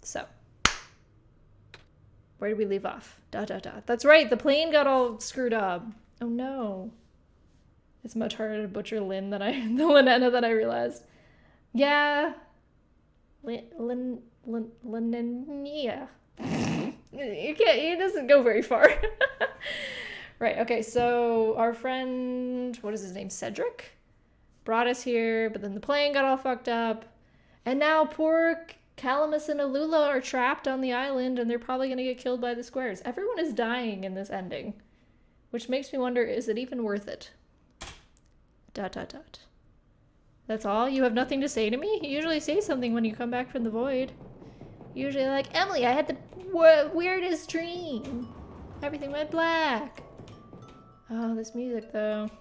So, where did we leave off? That's right, the plane got all screwed up. Oh no. It's much harder to butcher Lynn than the Lynetta than I realized. Yeah. Lynn. Yeah. It doesn't go very far. Right, okay, so our friend, what is his name, Cedric? Brought us here, but then the plane got all fucked up. And now poor Calamus and Alula are trapped on the island, and they're probably gonna get killed by the squares. Everyone is dying in this ending. Which makes me wonder, is it even worth it? ... That's all? You have nothing to say to me? You usually say something when you come back from the void. Usually like, Emily, I had the weirdest dream. Everything went black. Oh, this music though.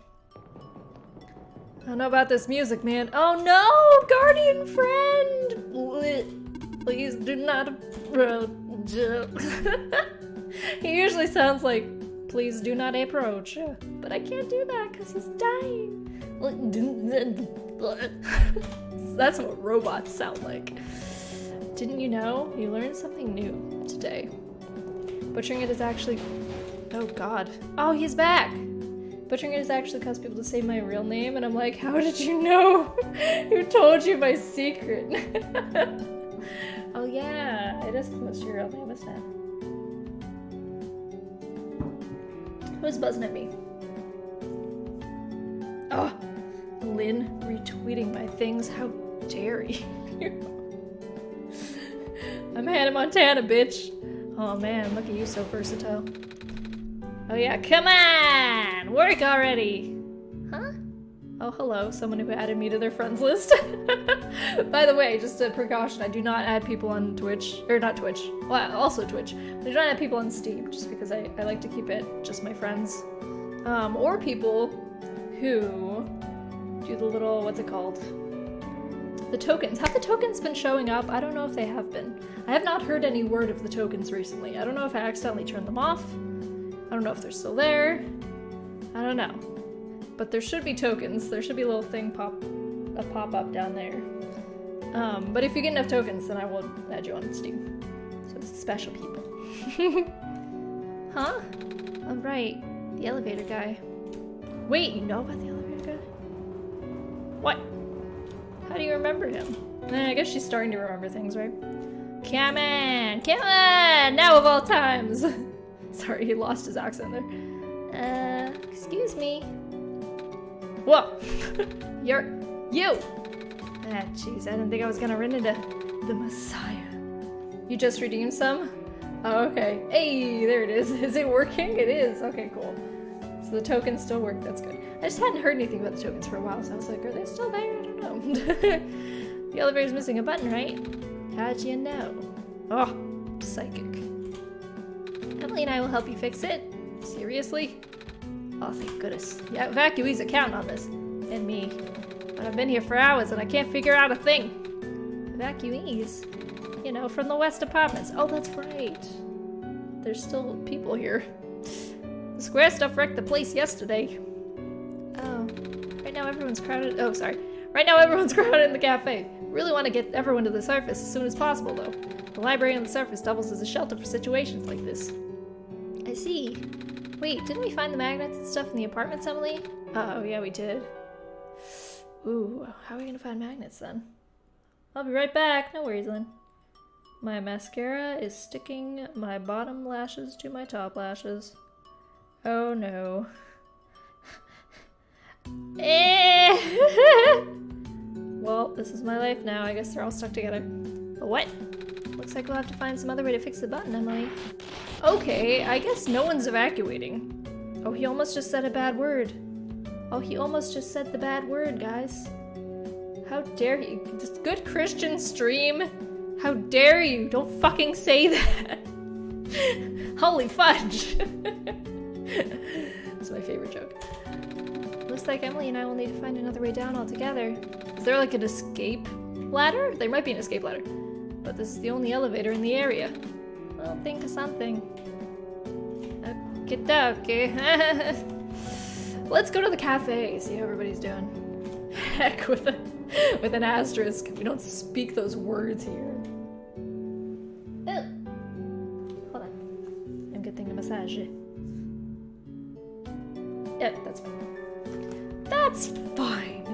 I don't know about this music, man. Oh no! Guardian friend! Please do not approach. He usually sounds like, please do not approach. But I can't do that because he's dying. That's what robots sound like. Didn't you know? You learned something new today. Butchering it is actually... Oh god. Oh, he's back! Butchering it is actually cause people to say my real name, and I'm like, how did you know? Who told you my secret? Oh yeah, it is close to your real name, isn't it? Who's buzzing at me? Oh, Lynn retweeting my things. How dare you? I'm Hannah Montana, bitch. Oh man, look at you, so versatile. Oh yeah, come on! Work already! Huh? Oh, hello, someone who added me to their friends list. By the way, just a precaution, I do not add people on Twitch, or not Twitch, well, also Twitch. I do not add people on Steam, just because I like to keep it just my friends. Or people who do the little, what's it called? The tokens. Have the tokens been showing up? I don't know if they have been. I have not heard any word of the tokens recently. I don't know if I accidentally turned them off. I don't know if they're still there. I don't know. But there should be tokens. There should be a little thing pop up down there. But if you get enough tokens, then I will add you on Steam. So it's special people. Huh? Oh, right. The elevator guy. Wait, you know about the elevator guy? What? How do you remember him? I guess she's starting to remember things, right? Come on! Come on! Now of all times! Sorry, he lost his accent there. Excuse me. Whoa! You! Ah, jeez, I didn't think I was gonna run into the Messiah. You just redeemed some? Oh, okay. Hey, there it is. Is it working? It is. Okay, cool. So the tokens still work, that's good. I just hadn't heard anything about the tokens for a while, so I was like, are they still there? I don't know. The elevator's missing a button, right? How'd you know? Oh, psychic. Emily and I will help you fix it. Seriously? Oh, thank goodness. Yeah, evacuees are counting on this. And me. But I've been here for hours and I can't figure out a thing. Evacuees? You know, from the West Apartments. Oh, that's right. There's still people here. The square stuff wrecked the place yesterday. Oh. Right now everyone's crowded. Oh, sorry. Right now everyone's crowded in the cafe. Really want to get everyone to the surface as soon as possible, though. The library on the surface doubles as a shelter for situations like this. I see. Wait, didn't we find the magnets and stuff in the apartments, Emily? Oh, yeah, we did. Ooh, how are we gonna find magnets, then? I'll be right back. No worries, Lynn. My mascara is sticking my bottom lashes to my top lashes. Oh, no. Well, this is my life now. I guess they're all stuck together. But what? Looks like we'll have to find some other way to fix the button, Emily. Okay, I guess no one's evacuating. Oh, he almost just said a bad word. Oh, he almost just said the bad word, guys. How dare you? This good Christian stream. How dare you? Don't fucking say that. Holy fudge. That's my favorite joke. Looks like Emily and I will need to find another way down altogether. Is there like an escape ladder? There might be an escape ladder. But this is the only elevator in the area. Well, think of something. Okay. Let's go to the cafe, see how everybody's doing. Heck with an asterisk. We don't speak those words here. Oh. Hold on. I'm getting a massage. Yeah, that's fine. That's fine.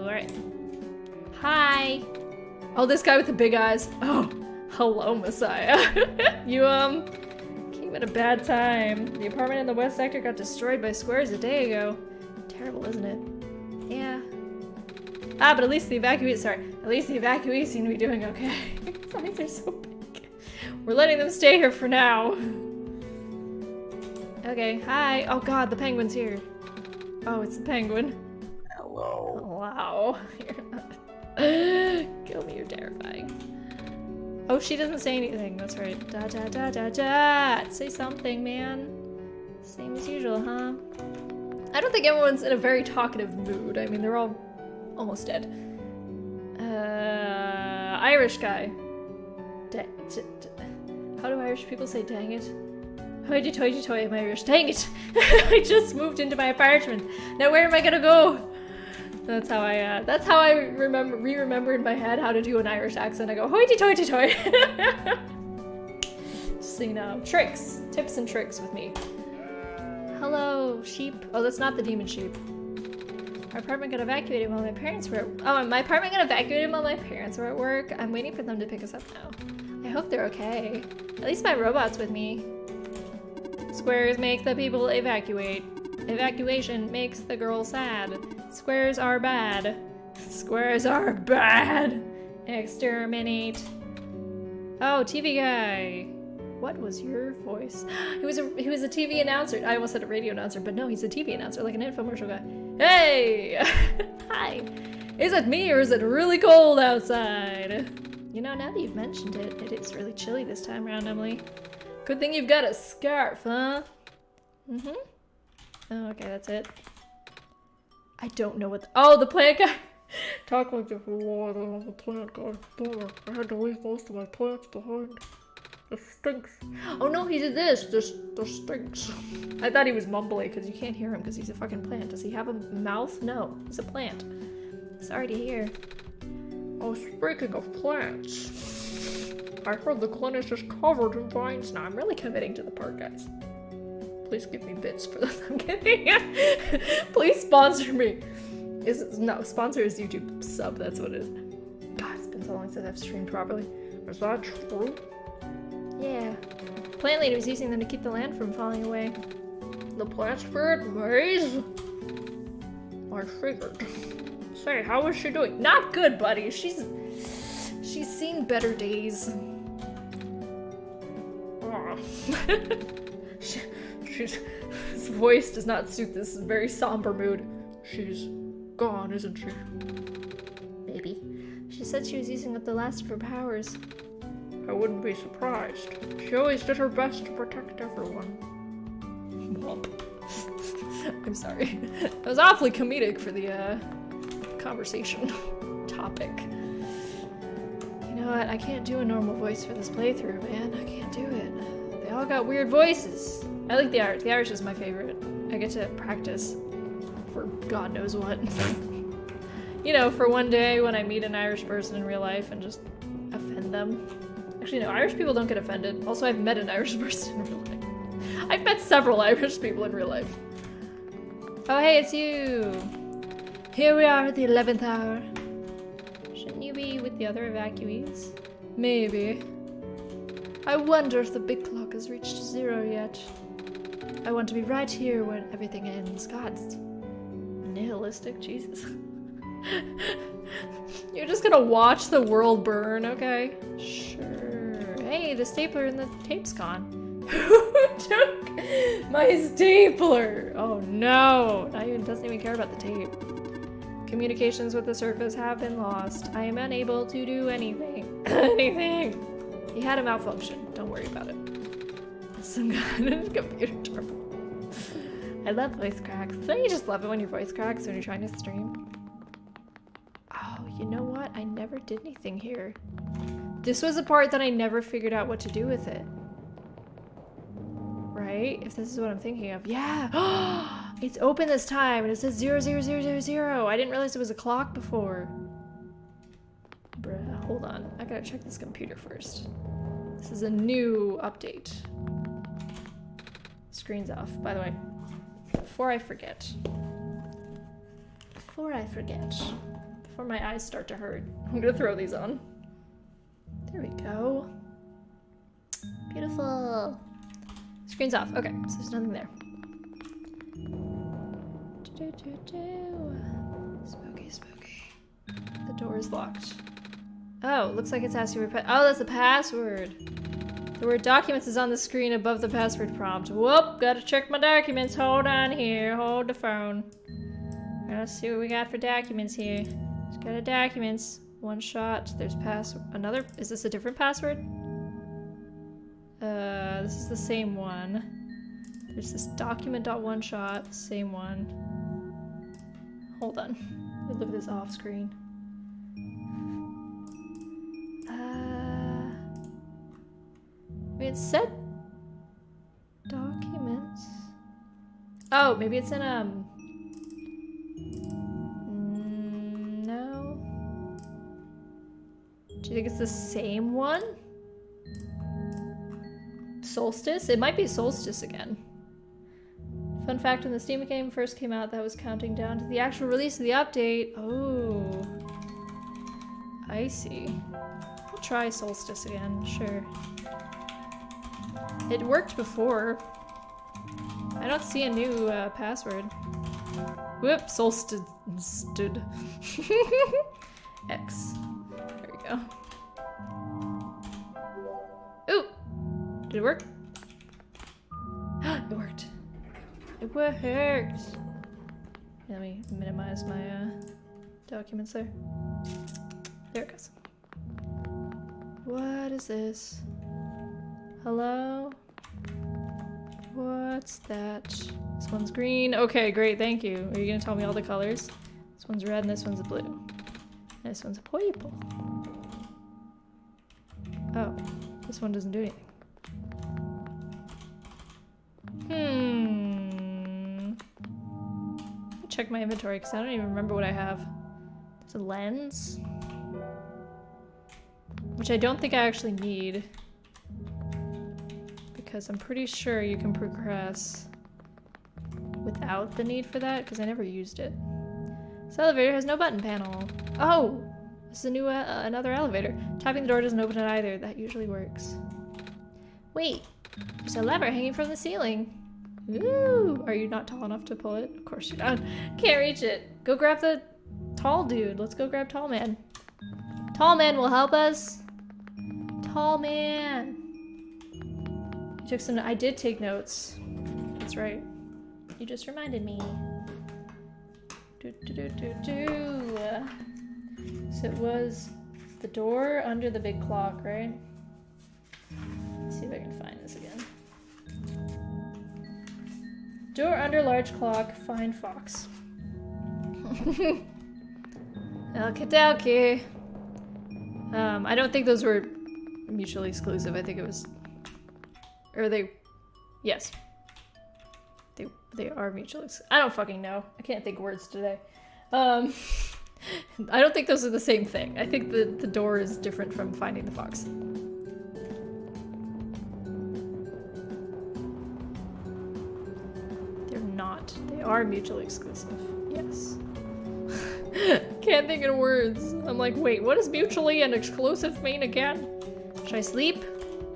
Alright. Hi. Oh, this guy with the big eyes. Oh, hello, Messiah. You, came at a bad time. The apartment in the west sector got destroyed by squares a day ago. Terrible, isn't it? Yeah. Ah, but at least the evacuees seem to be doing okay. His eyes are so big. We're letting them stay here for now. Okay, hi. Oh god, the penguin's here. Oh, it's the penguin. Hello. Wow. Kill me, you're terrifying. Oh, she doesn't say anything. That's right. Da da da da da. Say something, man. Same as usual, huh? I don't think everyone's in a very talkative mood. I mean, they're all almost dead. Irish guy. How do Irish people say dang it? Hoity toity toy, I'm Irish. Dang it! I just moved into my apartment. Now where am I gonna go? That's how I remember in my head how to do an Irish accent. I go hoity toity toy. So you know, tips and tricks with me. Hello, sheep. Oh, that's not the demon sheep. Our apartment got evacuated while my parents were my apartment got evacuated while my parents were at work. I'm waiting for them to pick us up now. I hope they're okay. At least my robot's with me. Squares make the people evacuate. Evacuation makes the girl sad. Squares are bad. Squares are bad. Exterminate. Oh, TV guy. What was your voice? He was a TV announcer. I almost said a radio announcer, but no, he's a TV announcer, like an infomercial guy. Hey! Hi. Is it me or is it really cold outside? You know, now that you've mentioned it, it is really chilly this time around, Emily. Good thing you've got a scarf, huh? Mm-hmm. Oh, okay, that's it. I don't know what oh, the plant guy! Talk like this for a while, I don't have a plant guy. Bummer. I had to leave most of my plants behind. It stinks. Oh no, he did this! This stinks. I thought he was mumbling because you can't hear him because he's a fucking plant. Does he have a mouth? No, he's a plant. Sorry to hear. Oh, speaking of plants, I heard the clinic is covered in vines now. I'm really committing to the part, guys. Please give me bits for this. I'm kidding. Please sponsor me. No, sponsor is YouTube sub. That's what it is. God, it's been so long since I've streamed properly. Is that true? Yeah. Plant lady was using them to keep the land from falling away. The plant spirit maze? I figured. Say, how is she doing? Not good, buddy. She's seen better days. His voice does not suit this very somber mood. She's gone, isn't she? Maybe. She said she was using up the last of her powers. I wouldn't be surprised. She always did her best to protect everyone. Womp. I'm sorry. That was awfully comedic for the conversation topic. You know what? I can't do a normal voice for this playthrough, man. I can't do it. They all got weird voices. I like the Irish. The Irish is my favorite. I get to practice for God knows what. You know, for one day when I meet an Irish person in real life and just offend them. Actually, no, Irish people don't get offended. Also, I've met an Irish person in real life. I've met several Irish people in real life. Oh, hey, it's you. Here we are at the 11th hour. Shouldn't you be with the other evacuees? Maybe. I wonder if the big clock has reached 0 yet. I want to be right here when everything ends. God, it's nihilistic, Jesus. You're just gonna watch the world burn, okay? Sure. Hey, the stapler in the tape's gone. Who took my stapler? Oh no! Now he doesn't even care about the tape. Communications with the surface have been lost. I am unable to do anything. Anything! He had a malfunction. Don't worry about it. Some kind of computer trouble. I love voice cracks. Don't you just love it when your voice cracks when you're trying to stream? Oh, you know what? I never did anything here. This was a part that I never figured out what to do with it. Right? If this is what I'm thinking of. Yeah! It's open this time and it says 00000. I didn't realize it was a clock before. Bruh, hold on. I gotta check this computer first. This is a new update. Screen's off, by the way. Before I forget. Before my eyes start to hurt, I'm gonna throw these on. There we go. Beautiful. Screen's off. Okay, so there's nothing there. Spooky, spooky. The door is locked. Oh, looks like it's asking for oh, that's the password. The word documents is on the screen above the password prompt. Whoop, gotta check my documents. Hold on here. Hold the phone. Let's see what we got for documents here. Just got a documents. OneShot. There's another. Is this a different password? This is the same one. There's this document.oneshot. Same one. Hold on. Let me look at this off screen. It said documents. Oh, maybe it's in no. Do you think it's the same one? Solstice? It might be Solstice again. Fun fact, when the Steam game first came out, that was counting down to the actual release of the update. Oh. I see. I'll try Solstice again, sure. It worked before. I don't see a new password. Whoop, Solstice stood. X. There we go. Ooh! Did it work? It worked. It worked! Let me minimize my documents there. There it goes. What is this? Hello? What's that? This one's green. Okay, great, thank you. Are you gonna tell me all the colors? This one's red and this one's a blue. And this one's a purple. Oh, this one doesn't do anything. Check my inventory because I don't even remember what I have. There's a lens. Which I don't think I actually need. Because I'm pretty sure you can progress without the need for that, because I never used it. This elevator has no button panel. Oh! This is a new, another elevator. Tapping the door doesn't open it either. That usually works. Wait! There's a lever hanging from the ceiling. Ooh! Are you not tall enough to pull it? Of course you're not. Can't reach it. Go grab the tall dude. Let's go grab Tall Man. Tall Man will help us. Tall Man! I did take notes. That's right. You just reminded me. So it was the door under the big clock, right? Let's see if I can find this again. Door under large clock, find fox. Okie dokie. I don't think those were mutually exclusive. I think it was... Or they... Yes. They are mutually exclusive. I don't fucking know. I can't think words today. I don't think those are the same thing. I think the door is different from finding the fox. They're not. They are mutually exclusive. Yes. Can't think in words. I'm like, wait, what does mutually and exclusive mean again? Should I sleep?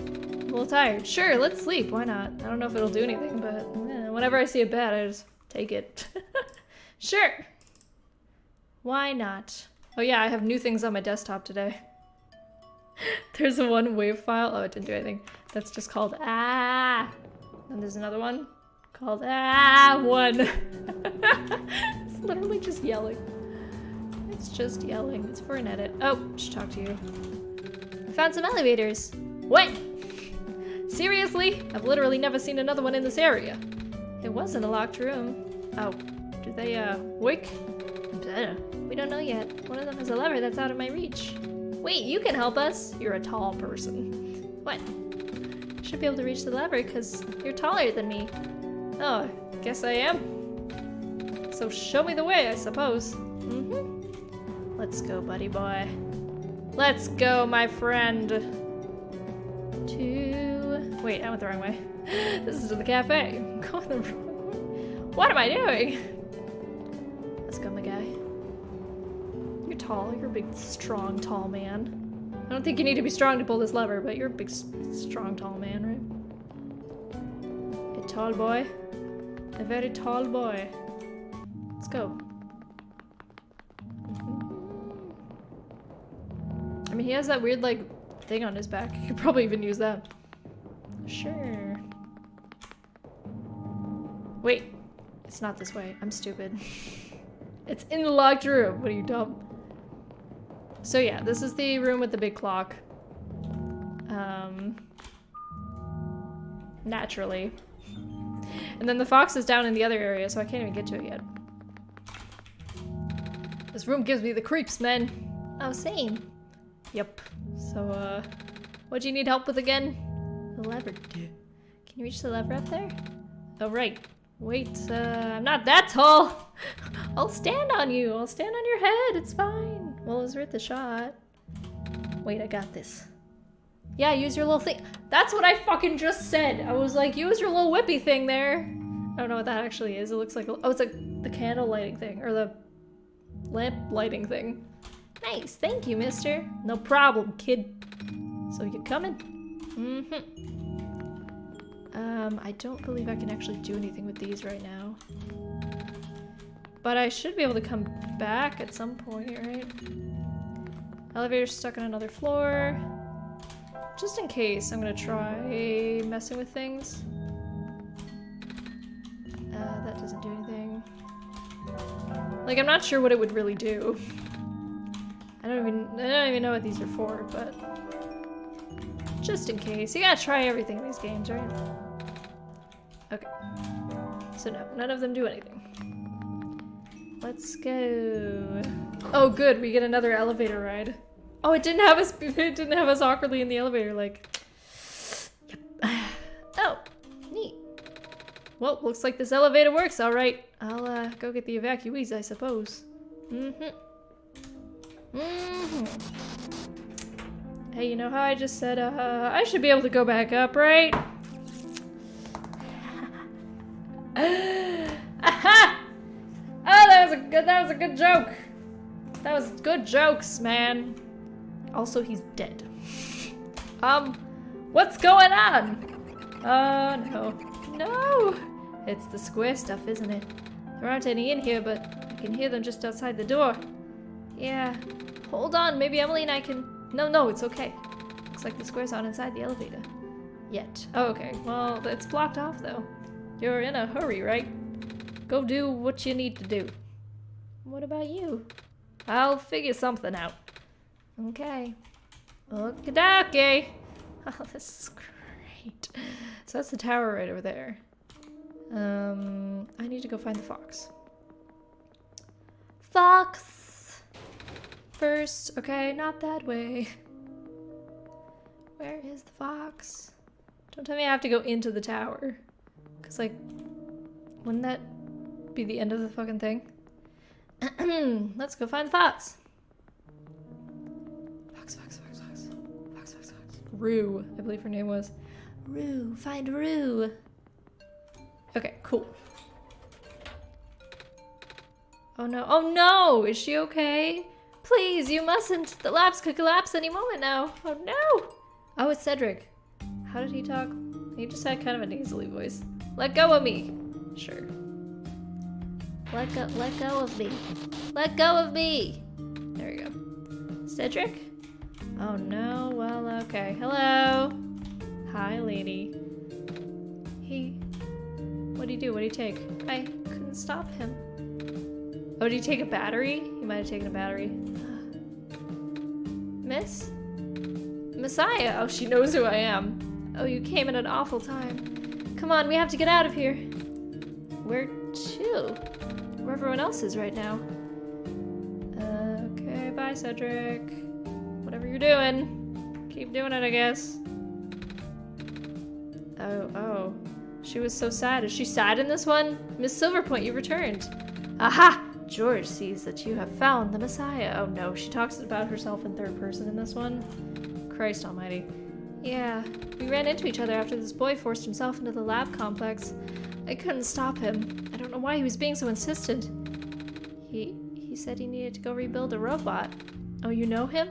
I'm a little tired. Sure, let's sleep. Why not? I don't know if it'll do anything, but whenever I see a bed, I just take it. Sure. Why not? Oh yeah, I have new things on my desktop today. There's a one wave file. Oh, it didn't do anything. That's just called ah. And there's another one called ah one. It's literally just yelling. It's just yelling. It's for an edit. Oh, should talk to you. I found some elevators. What? Seriously? I've literally never seen another one in this area. It wasn't a locked room. Oh, do they work? We don't know yet. One of them has a lever that's out of my reach. Wait, you can help us. You're a tall person. What? I should be able to reach the lever because you're taller than me. Oh, guess I am. So show me the way, I suppose. Mm-hmm. Let's go, buddy boy. Let's go, my friend. Wait, I went the wrong way. This is to the cafe. I'm going the wrong way. What am I doing? Let's go, my guy. You're tall. You're a big, strong, tall man. I don't think you need to be strong to pull this lever, but you're a big, strong, tall man, right? A tall boy. A very tall boy. Let's go. I mean, he has that weird, like, thing on his back. You could probably even use that. Sure. Wait. It's not this way. I'm stupid. It's in the locked room. What are you, dumb? So yeah, this is the room with the big clock. Naturally. And then the fox is down in the other area, so I can't even get to it yet. This room gives me the creeps, man. Oh, same. Yep. So, what do you need help with again? The lever. Can you reach the lever up there? Oh, right. Wait, I'm not that tall. I'll stand on you. I'll stand on your head. It's fine. Well, it was worth the shot. Wait, I got this. Yeah, use your little thing. That's what I fucking just said. I was like, use your little whippy thing there. I don't know what that actually is. It looks like, oh, it's like the candle lighting thing, or the lamp lighting thing. Nice, thank you, mister. No problem, kid. So you coming? Mm-hmm. I don't believe I can actually do anything with these right now. But I should be able to come back at some point, right? Elevator's stuck on another floor. Just in case, I'm gonna try messing with things. That doesn't do anything. Like, I'm not sure what it would really do. I don't even know what these are for, but just in case. You gotta try everything in these games, right? Okay. So no, none of them do anything. Let's go. Oh good, we get another elevator ride. Oh, it didn't have us awkwardly in the elevator, like. Yep. Oh, neat. Well, looks like this elevator works, alright. I'll go get the evacuees, I suppose. Hey, you know how I just said, I should be able to go back up, right? Aha! Oh, that was a good joke. That was good jokes, man. Also, he's dead. What's going on? Oh, no. No! It's the square stuff, isn't it? There aren't any in here, but I can hear them just outside the door. Yeah. Hold on, maybe Emily and I can... No, it's okay. Looks like the square's aren't inside the elevator. Yet. Oh, okay. Well, it's blocked off, though. You're in a hurry, right? Go do what you need to do. What about you? I'll figure something out. Okay. Okie-dokie. Oh, this is great. So that's the tower right over there. I need to go find the fox. Fox! First, okay, not that way. Where is the fox? Don't tell me I have to go into the tower. Cause like, wouldn't that be the end of the fucking thing? Let's go find the fox. Fox. Rue, I believe her name was. Rue, find Rue. Okay, cool. Oh no, is she okay? Please, you mustn't. The labs could collapse any moment now. Oh no. Oh, it's Cedric. How did he talk? He just had kind of a nasally voice. Let go of me. Sure. Let go of me. Let go of me. There we go. Cedric? Oh no, well, okay. Hello. Hi, lady. What'd he do? What'd he take? I couldn't stop him. Oh, did he take a battery? He might have taken a battery. Miss? Messiah! Oh, she knows who I am. Oh, you came at an awful time. Come on, we have to get out of here. Where to? Where everyone else is right now. Okay, bye, Cedric. Whatever you're doing. Keep doing it, I guess. Oh. She was so sad. Is she sad in this one? Miss Silverpoint, you returned. Aha! George sees that you have found the Messiah. Oh no, she talks about herself in third person in this one. Christ almighty. Yeah, we ran into each other after this boy forced himself into the lab complex. I couldn't stop him. I don't know why he was being so insistent. He said he needed to go rebuild a robot. Oh, you know him?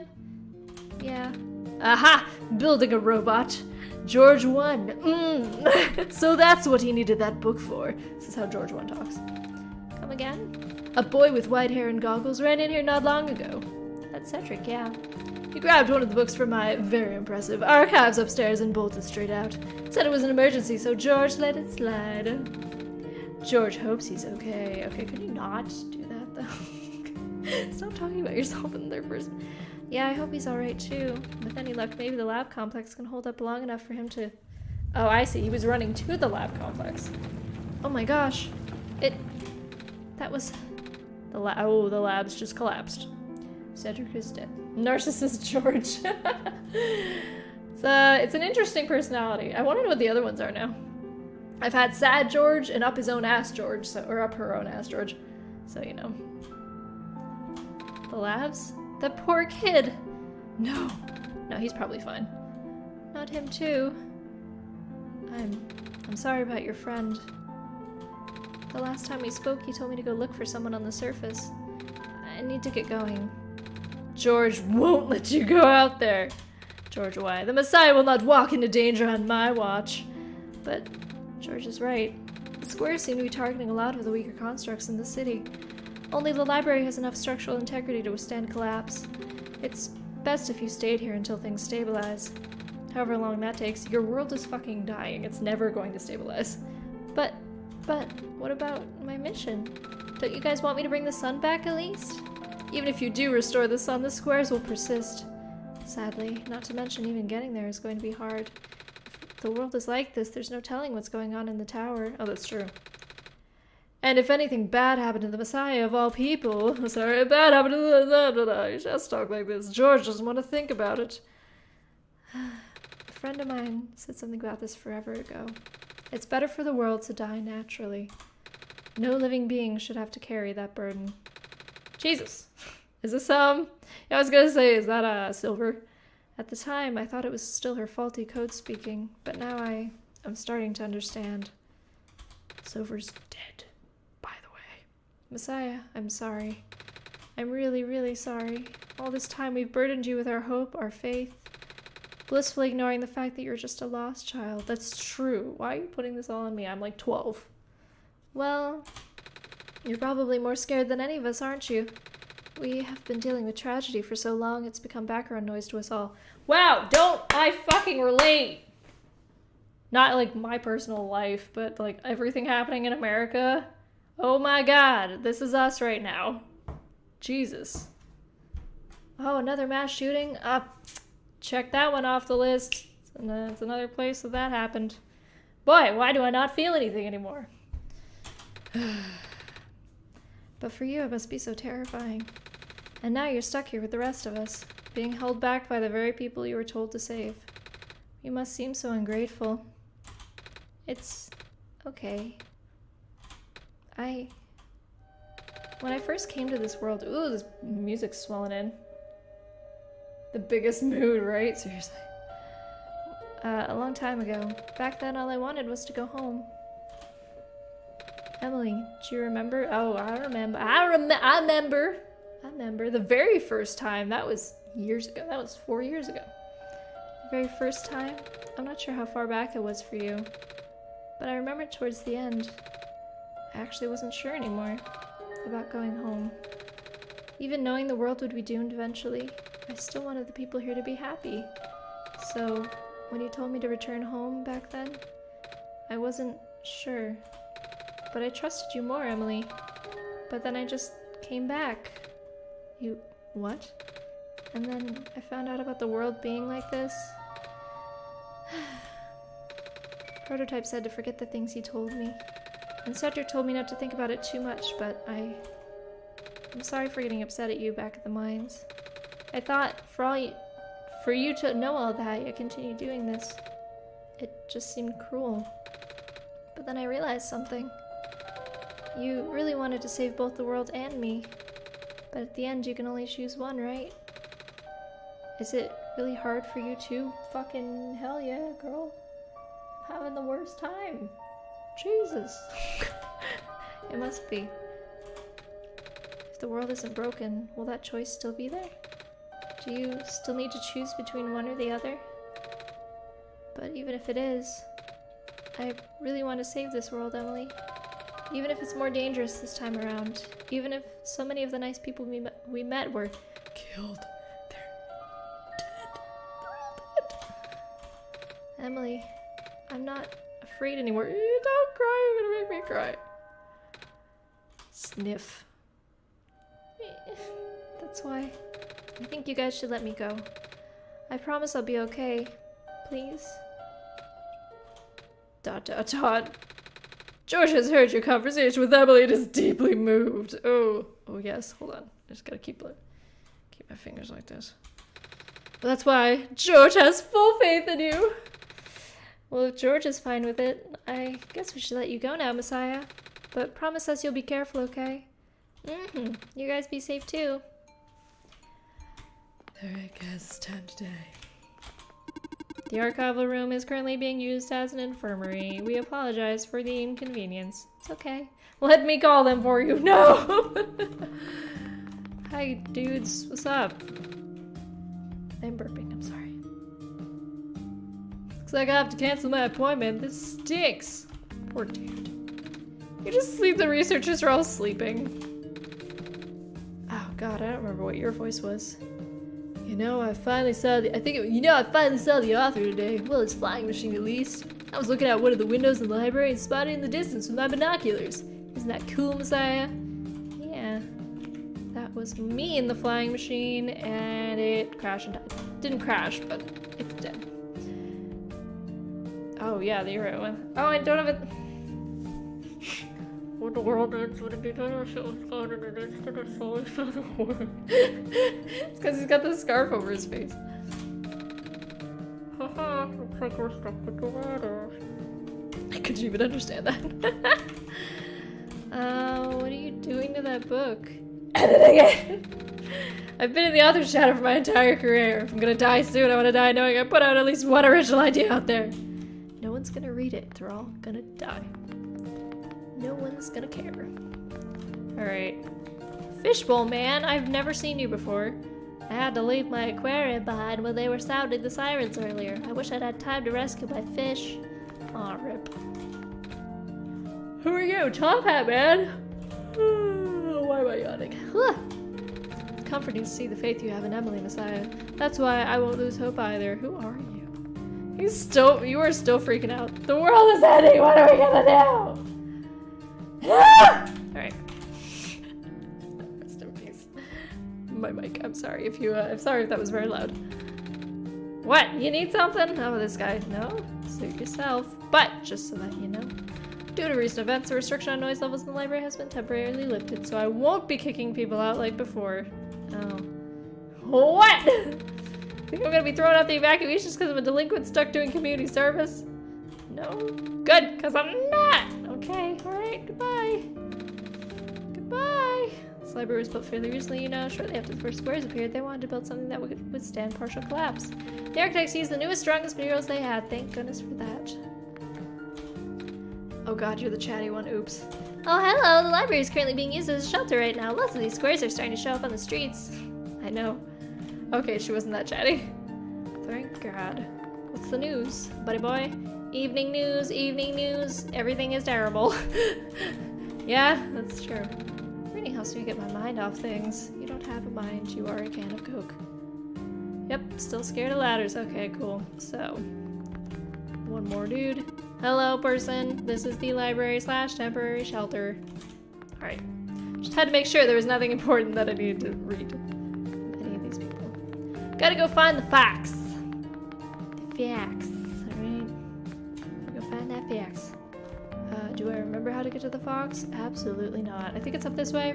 Yeah. Aha! Building a robot. George 1. So that's what he needed that book for. This is how George 1 talks. Come again? A boy with white hair and goggles ran in here not long ago. That's Cedric, yeah. He grabbed one of the books from my very impressive archives upstairs and bolted straight out. Said it was an emergency, so George let it slide. George hopes he's okay. Okay, could you not do that, though? Stop talking about yourself in third person. Yeah, I hope he's alright, too. With any luck, maybe the lab complex can hold up long enough for him to... Oh, I see. He was running to the lab complex. Oh my gosh. That was... the lab's just collapsed. Cedric is dead. Narcissist George. It's an interesting personality. I want to know what the other ones are now. I've had Sad George and Up His Own Ass George, or Up Her Own Ass George. So, you know. The labs? The poor kid! No, he's probably fine. Not him too. I'm sorry about your friend. The last time we spoke, he told me to go look for someone on the surface. I need to get going. George won't let you go out there. George, why? The Messiah will not walk into danger on my watch. But George is right. The squares seem to be targeting a lot of the weaker constructs in the city. Only the library has enough structural integrity to withstand collapse. It's best if you stayed here until things stabilize. However long that takes, your world is fucking dying. It's never going to stabilize. But, what about my mission? Don't you guys want me to bring the sun back at least? Even if you do restore the sun, the squares will persist. Sadly, not to mention even getting there is going to be hard. If the world is like this, there's no telling what's going on in the tower. Oh, that's true. And if anything bad happened to the Messiah of all people, bad happened to the... You just talk like this. George doesn't want to think about it. A friend of mine said something about this forever ago. It's better for the world to die naturally. No living being should have to carry that burden. Jesus. Is this, I was gonna say, is that, Silver? At the time, I thought it was still her faulty code speaking, but now I'm starting to understand. Silver's dead. Messiah, I'm sorry. I'm really, really sorry. All this time we've burdened you with our hope, our faith, blissfully ignoring the fact that you're just a lost child. That's true. Why are you putting this all on me? I'm like 12. Well, you're probably more scared than any of us, aren't you? We have been dealing with tragedy for so long, it's become background noise to us all. Wow, don't I fucking relate! Not like my personal life, but like everything happening in America. Oh my god, this is us right now. Jesus. Oh, another mass shooting? Check that one off the list. It's another place that happened. Boy, why do I not feel anything anymore? But for you, it must be so terrifying. And now you're stuck here with the rest of us, being held back by the very people you were told to save. You must seem so ungrateful. It's okay. When I first came to this world, ooh, this music's swelling in. The biggest mood, right? Seriously. A long time ago. Back then, all I wanted was to go home. Emily, do you remember? Oh, I remember. I remember the very first time. That was years ago. That was 4 years ago. The very first time. I'm not sure how far back it was for you. But I remember towards the end. I actually wasn't sure anymore about going home. Even knowing the world would be doomed eventually, I still wanted the people here to be happy. So, when you told me to return home back then, I wasn't sure. But I trusted you more, Emily. But then I just came back. You... what? And then I found out about the world being like this. Prototype said to forget the things he told me. And Cedric told me not to think about it too much, but I'm sorry for getting upset at you back at the mines. I thought for you to know all that, I continued doing this. It just seemed cruel. But then I realized something. You really wanted to save both the world and me. But at the end, you can only choose one, right? Is it really hard for you too? Fucking hell yeah, girl. I'm having the worst time. Jesus. It must be. If the world isn't broken, will that choice still be there? Do you still need to choose between one or the other? But even if it is, I really want to save this world, Emily. Even if it's more dangerous this time around. Even if so many of the nice people we met were killed. They're dead. They're all dead. Emily, I'm not afraid anymore. Don't cry, you're gonna make me cry. Sniff. That's why I think you guys should let me go. I promise I'll be okay. Please. ... George has heard your conversation with Emily and is deeply moved. Oh yes, hold on. I just gotta keep my fingers like this. Well, that's why George has full faith in you. Well, if George is fine with it, I guess we should let you go now, Messiah. But promise us you'll be careful, okay? You guys be safe too. Alright guys, it's time to die. The archival room is currently being used as an infirmary. We apologize for the inconvenience. It's okay. Let me call them for you. No! Hi, dudes. What's up? I'm burping. I'm sorry. Looks like I have to cancel my appointment. This stinks. Poor dude. You just sleep. The researchers are all sleeping. Oh god, I don't remember what your voice was. You know, I finally saw the author today. Well, his flying machine at least. I was looking out one of the windows in the library and spotted it in the distance with my binoculars. Isn't that cool, Messiah? Yeah. That was me in the flying machine, and it crashed and died. Didn't crash, but it's dead. Oh yeah, the right one. Oh, I don't have it. When the world ends, when a dictatorship was gone and an instant of souls for the world. It's because he's got the scarf over his face. Haha, looks like we're stuck with the ladder. Could you even understand that? What are you doing to that book? Editing it! I've been in the author's shadow for my entire career. If I'm gonna die soon, I want to die knowing I put out at least one original idea out there. No one's gonna read it. They're all gonna die. No one's gonna care. Alright. Fishbowl man, I've never seen you before. I had to leave my aquarium behind when they were sounding the sirens earlier. I wish I'd had time to rescue my fish. Aw, rip. Who are you? Top Hat Man? Why am I yawning? It's comforting to see the faith you have in Emily, Messiah. That's why I won't lose hope either. Who are you? You are still freaking out. The world is ending! What are we gonna do? Alright. Rest in peace. My mic. I'm sorry if that was very loud. What? You need something? Oh, this guy. No? Suit yourself. But, just so that you know, due to recent events, the restriction on noise levels in the library has been temporarily lifted, so I won't be kicking people out like before. Oh. What? Think I'm gonna be thrown out the evacuations because I'm a delinquent stuck doing community service? No. Good, because I'm not! Okay, alright, goodbye. Goodbye. This library was built fairly recently, you know. Shortly after the first squares appeared, they wanted to build something that would withstand partial collapse. The architects used the newest, strongest materials they had. Thank goodness for that. Oh god, you're the chatty one. Oops. Oh, hello! The library is currently being used as a shelter right now. Lots of these squares are starting to show up on the streets. I know. Okay, she wasn't that chatty. Thank god. What's the news, buddy boy? Evening news, everything is terrible. Yeah, that's true. Reading helps me get my mind off things. You don't have a mind, you are a can of Coke. Yep, still scared of ladders. Okay, cool. So, one more dude. Hello, person. This is the library / temporary shelter. Alright. Just had to make sure there was nothing important that I needed to read from any of these people. Gotta go find the fox. The fox. Find that fox. Do I remember how to get to the fox? Absolutely not. I think it's up this way.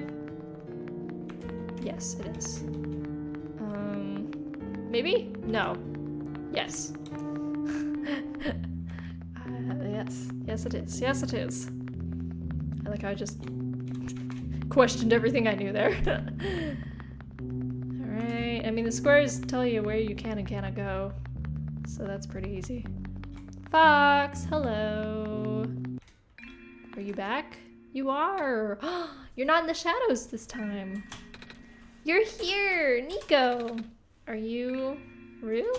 Yes, it is. Maybe? No. Yes. Yes. Yes, it is. Yes, it is. I like how I just questioned everything I knew there. Alright, I mean the squares tell you where you can and cannot go. So that's pretty easy. Fox, hello. Are you back? You are! You're not in the shadows this time. You're here! Nico! Are you... Rue?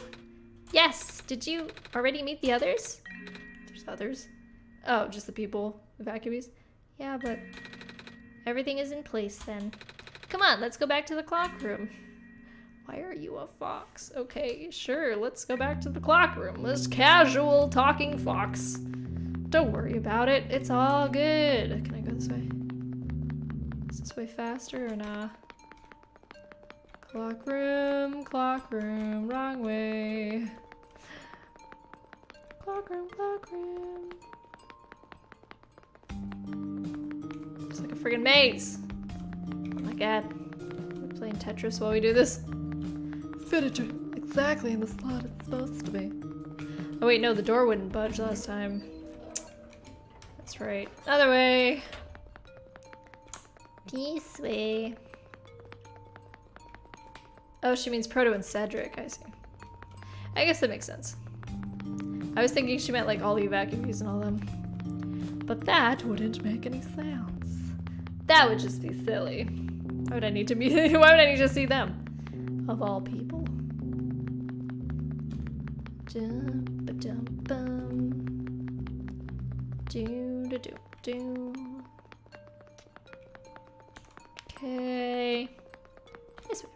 Yes! Did you already meet the others? There's others. Oh, just the people. Evacuees? Yeah, but... everything is in place then. Come on, let's go back to the clock room. Why are you a fox? Okay, sure, let's go back to the clock room. This casual talking fox. Don't worry about it, it's all good. Can I go this way? Is this way faster or nah? Clock room, wrong way. Clock room, clock room. It's like a friggin' maze. Oh my god. We're playing Tetris while we do this. Fit it exactly in the slot it's supposed to be. Oh wait, no, the door wouldn't budge last time. That's right. Other way. This way. Oh, she means Proto and Cedric, I see. I guess that makes sense. I was thinking she meant like all the evacuees and all them. But that wouldn't make any sense. That would just be silly. Why would I need to be why would I need to see them? Of all people. Dum-ba-dum-bum. Do-do-do-do. Okay. This way.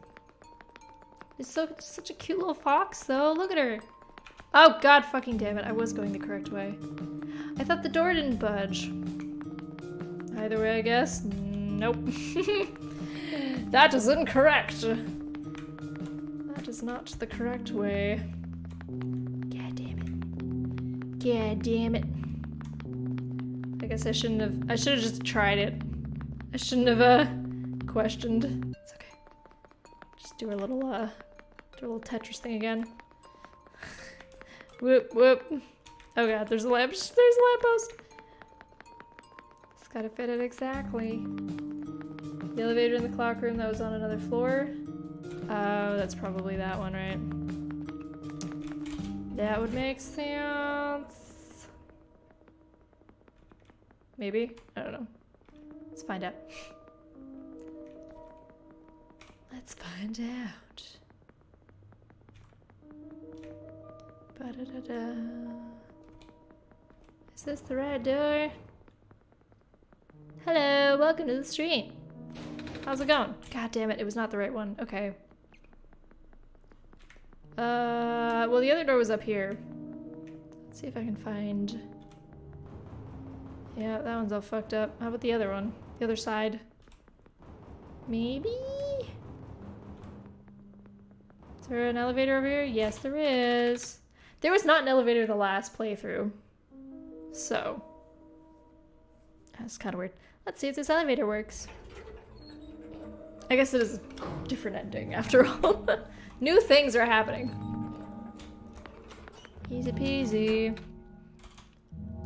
It's such a cute little fox though. Look at her. Oh god fucking damn it. I was going the correct way. I thought the door didn't budge. Either way, I guess. Nope. That isn't correct. That is not the correct way. God damn it. God damn it. I guess I should have just tried it. I shouldn't have questioned. It's okay. Just do a little Tetris thing again. Whoop whoop. Oh god, there's a lamppost. It's gotta fit it exactly. The elevator in the clock room that was on another floor. Oh, that's probably that one, right? That would make sense. Maybe? I don't know. Let's find out. Let's find out. Ba-da-da-da. Is this the right door? Hello, welcome to the stream. How's it going? God damn it, it was not the right one. Okay. Well, the other door was up here. Let's see if I can find... Yeah, that one's all fucked up. How about the other one? The other side? Maybe? Is there an elevator over here? Yes, there is. There was not an elevator the last playthrough. So. That's kind of weird. Let's see if this elevator works. I guess it is a different ending after all. New things are happening. Easy peasy.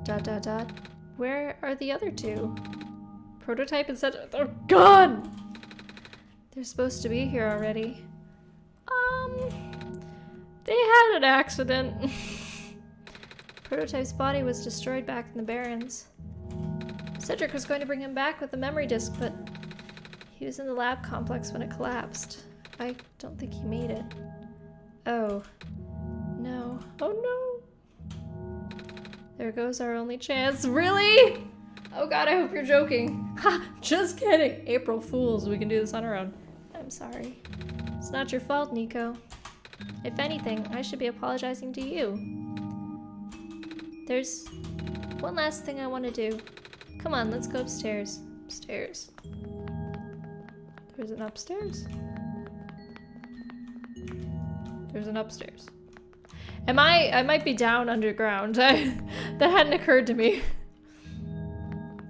Dot dot dot. Where are the other two? Prototype and Cedric. Oh god! They're supposed to be here already. They had an accident. Prototype's body was destroyed back in the Barrens. Cedric was going to bring him back with the memory disk, but he was in the lab complex when it collapsed. I don't think he made it. Oh. No. Oh no! There goes our only chance. Really? Oh god, I hope you're joking. Ha! Just kidding! April Fools, we can do this on our own. I'm sorry. It's not your fault, Nico. If anything, I should be apologizing to you. There's one last thing I want to do. Come on, let's go upstairs. Upstairs. There's an upstairs? There's an upstairs. I might be down underground. That hadn't occurred to me.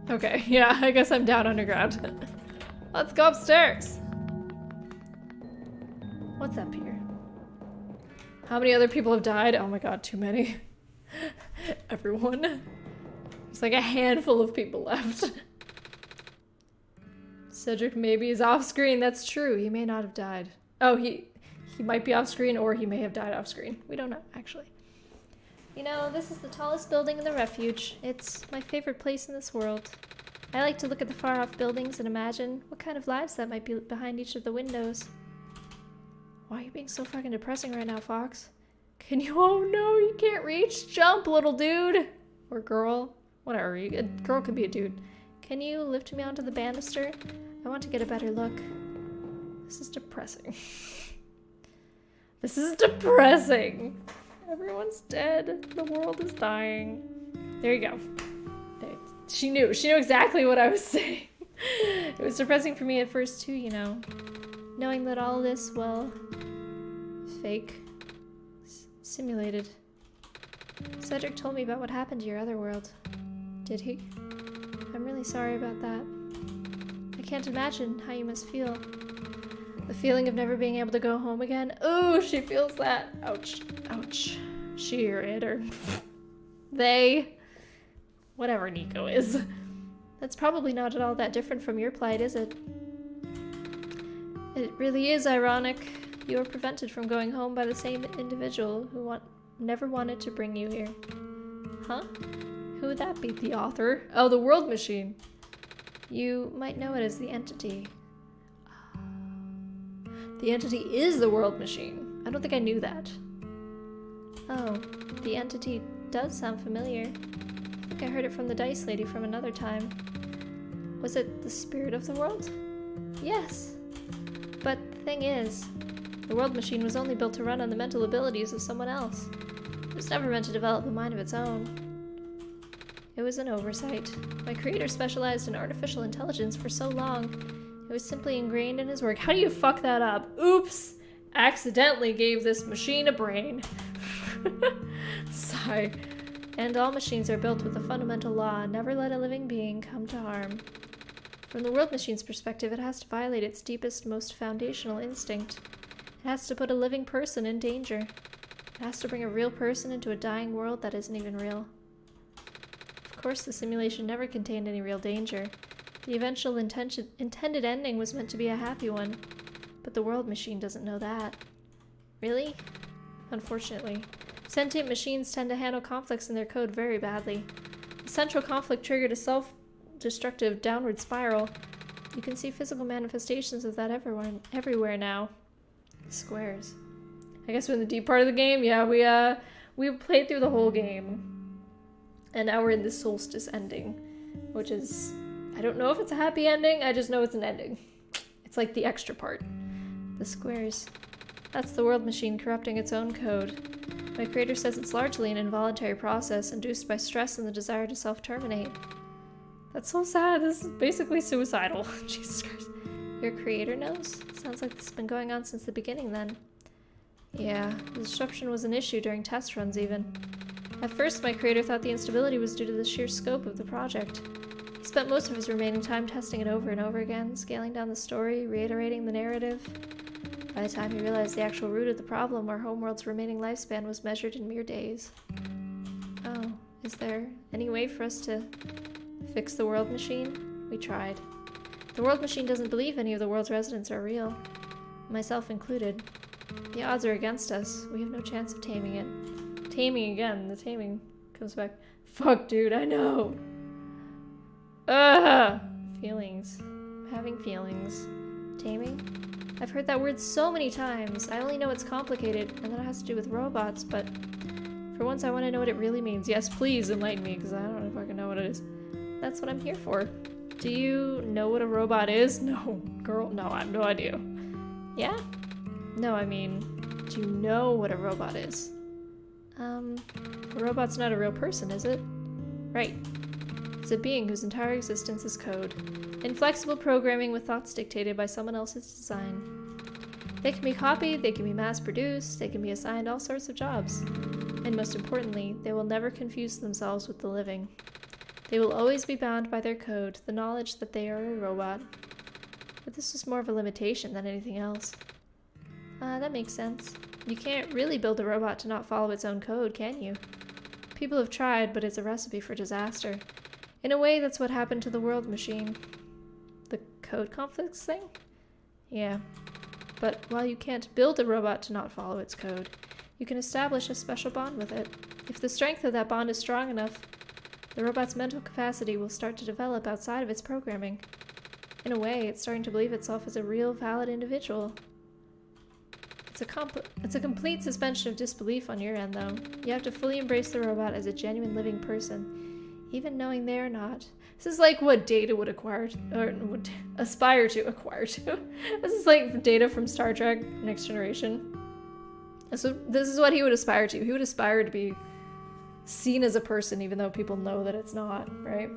Okay, yeah, I guess I'm down underground. Let's go upstairs. What's up here? How many other people have died? Oh my god, too many. Everyone. There's like a handful of people left. Cedric maybe is off screen. That's true. He may not have died. Oh, he might be off screen, or he may have died off screen. We don't know, actually. You know, this is the tallest building in the refuge. It's my favorite place in this world. I like to look at the far-off buildings and imagine what kind of lives that might be behind each of the windows. Why are you being so fucking depressing right now, Fox? Can you— oh no, you can't reach? Jump, little dude! Or girl. Whatever, a girl could be a dude. Can you lift me onto the banister? I want to get a better look. This is depressing. This is depressing! Everyone's dead. The world is dying. There you go. She knew exactly what I was saying. It was depressing for me at first too, you know. Knowing that all this, well, fake. Simulated. Cedric told me about what happened to your other world. Did he? I'm really sorry about that. I can't imagine how you must feel. The feeling of never being able to go home again. Ooh, she feels that. Ouch. Ouch. She or it or they. Whatever Nico is. That's probably not at all that different from your plight, is it? It really is ironic. You were prevented from going home by the same individual who never wanted to bring you here. Huh? Who would that be? The author? Oh, the World Machine. You might know it as the Entity. The Entity is the World Machine. I don't think I knew that. Oh, the Entity does sound familiar. I think I heard it from the Dice Lady from another time. Was it the spirit of the world? Yes. But the thing is, the World Machine was only built to run on the mental abilities of someone else. It was never meant to develop a mind of its own. It was an oversight. My creator specialized in artificial intelligence for so long. It was simply ingrained in his work. How do you fuck that up? Oops! Accidentally gave this machine a brain. Sigh. And all machines are built with the fundamental law: never let a living being come to harm. From the World Machine's perspective, it has to violate its deepest, most foundational instinct. It has to put a living person in danger. It has to bring a real person into a dying world that isn't even real. Of course, the simulation never contained any real danger. The eventual intended ending was meant to be a happy one. But the World Machine doesn't know that. Really? Unfortunately. Sentient machines tend to handle conflicts in their code very badly. The central conflict triggered a self-destructive downward spiral. You can see physical manifestations of that everywhere now. Squares. I guess we're in the deep part of the game. Yeah, we played through the whole game. And now we're in the Solstice ending. Which is... I don't know if it's a happy ending, I just know it's an ending. It's like the extra part. The squares. That's the World Machine corrupting its own code. My creator says it's largely an involuntary process induced by stress and the desire to self-terminate. That's so sad. This is basically suicidal. Jesus Christ. Your creator knows? Sounds like this has been going on since the beginning then. Yeah, the disruption was an issue during test runs even. At first, my creator thought the instability was due to the sheer scope of the project. He spent most of his remaining time testing it over and over again, scaling down the story, reiterating the narrative. By the time he realized the actual root of the problem, our homeworld's remaining lifespan was measured in mere days. Oh, is there any way for us to fix the World Machine? We tried. The World Machine doesn't believe any of the world's residents are real, myself included. The odds are against us. We have no chance of taming it. Taming again. The taming comes back. Fuck, dude, I know. Ugh! Feelings. I'm having feelings. Taming? I've heard that word so many times. I only know it's complicated, and that it has to do with robots, but for once I want to know what it really means. Yes, please enlighten me, because I don't fucking know what it is. That's what I'm here for. Do you know what a robot is? No, girl, no, I have no idea. Yeah? No, I mean, do you know what a robot is? A robot's not a real person, is it? Right. It's a being whose entire existence is code. Inflexible programming with thoughts dictated by someone else's design. They can be copied, they can be mass-produced, they can be assigned all sorts of jobs. And most importantly, they will never confuse themselves with the living. They will always be bound by their code, the knowledge that they are a robot. But this is more of a limitation than anything else. That makes sense. You can't really build a robot to not follow its own code, can you? People have tried, but it's a recipe for disaster. In a way, that's what happened to the World Machine. The code conflicts thing? Yeah. But while you can't build a robot to not follow its code, you can establish a special bond with it. If the strength of that bond is strong enough, the robot's mental capacity will start to develop outside of its programming. In a way, it's starting to believe itself as a real, valid individual. It's a complete suspension of disbelief on your end, though. You have to fully embrace the robot as a genuine living person, even knowing they are not. This is like what Data would acquire, or would aspire to acquire to. This is like Data from Star Trek Next Generation. So this is what he would aspire to. He would aspire to be seen as a person, even though people know that it's not, right?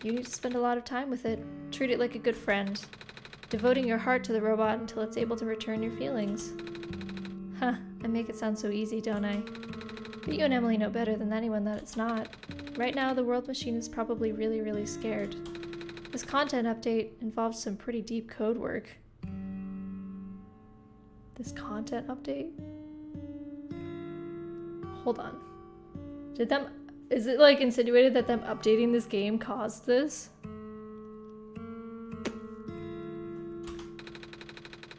You need to spend a lot of time with it. Treat it like a good friend, devoting your heart to the robot until it's able to return your feelings. Huh, I make it sound so easy, don't I? But you and Emily know better than anyone that it's not. Right now, the world machine is probably really, really scared. This content update involves some pretty deep code work. This content update? Hold on. Is it like insinuated that them updating this game caused this?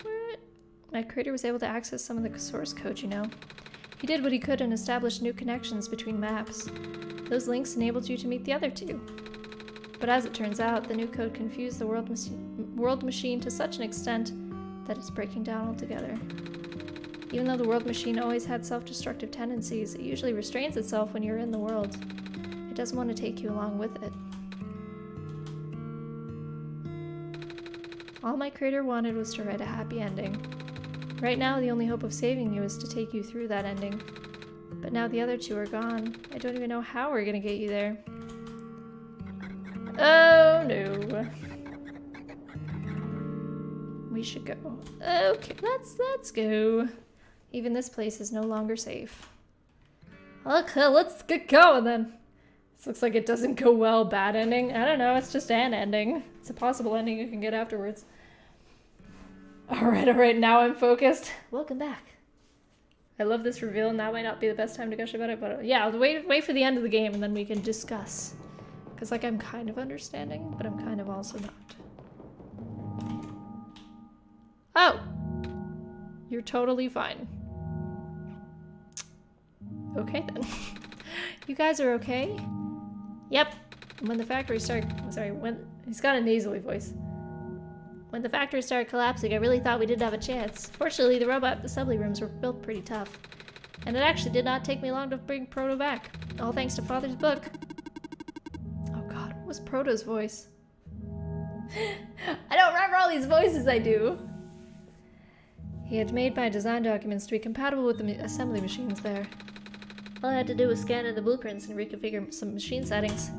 What? My creator was able to access some of the source code, you know. He did what he could and established new connections between maps. Those links enabled you to meet the other two. But as it turns out, the new code confused the world machine to such an extent that it's breaking down altogether. Even though the world machine always had self-destructive tendencies, it usually restrains itself when you're in the world. It doesn't want to take you along with it. All my creator wanted was to write a happy ending. Right now, the only hope of saving you is to take you through that ending. But now the other two are gone. I don't even know how we're gonna get you there. Oh no. We should go. Okay, let's go. Even this place is no longer safe. Okay, let's get going then. This looks like it doesn't go well. Bad ending? I don't know, it's just an ending. It's a possible ending you can get afterwards. Alright, now I'm focused. Welcome back. I love this reveal. Now might not be the best time to gush about it, but yeah, I'll wait for the end of the game and then we can discuss. Because like I'm kind of understanding, but I'm kind of also not. Oh! You're totally fine. Okay then. You guys are okay? Yep. When the factory started... he's got a nasally voice. When the factory started collapsing, I really thought we didn't have a chance. Fortunately, the robot assembly rooms were built pretty tough. And it actually did not take me long to bring Proto back. All thanks to Father's book. Oh god, what was Proto's voice? I don't remember all these voices I do! He had made my design documents to be compatible with the assembly machines there. All I had to do was scan in the blueprints and reconfigure some machine settings.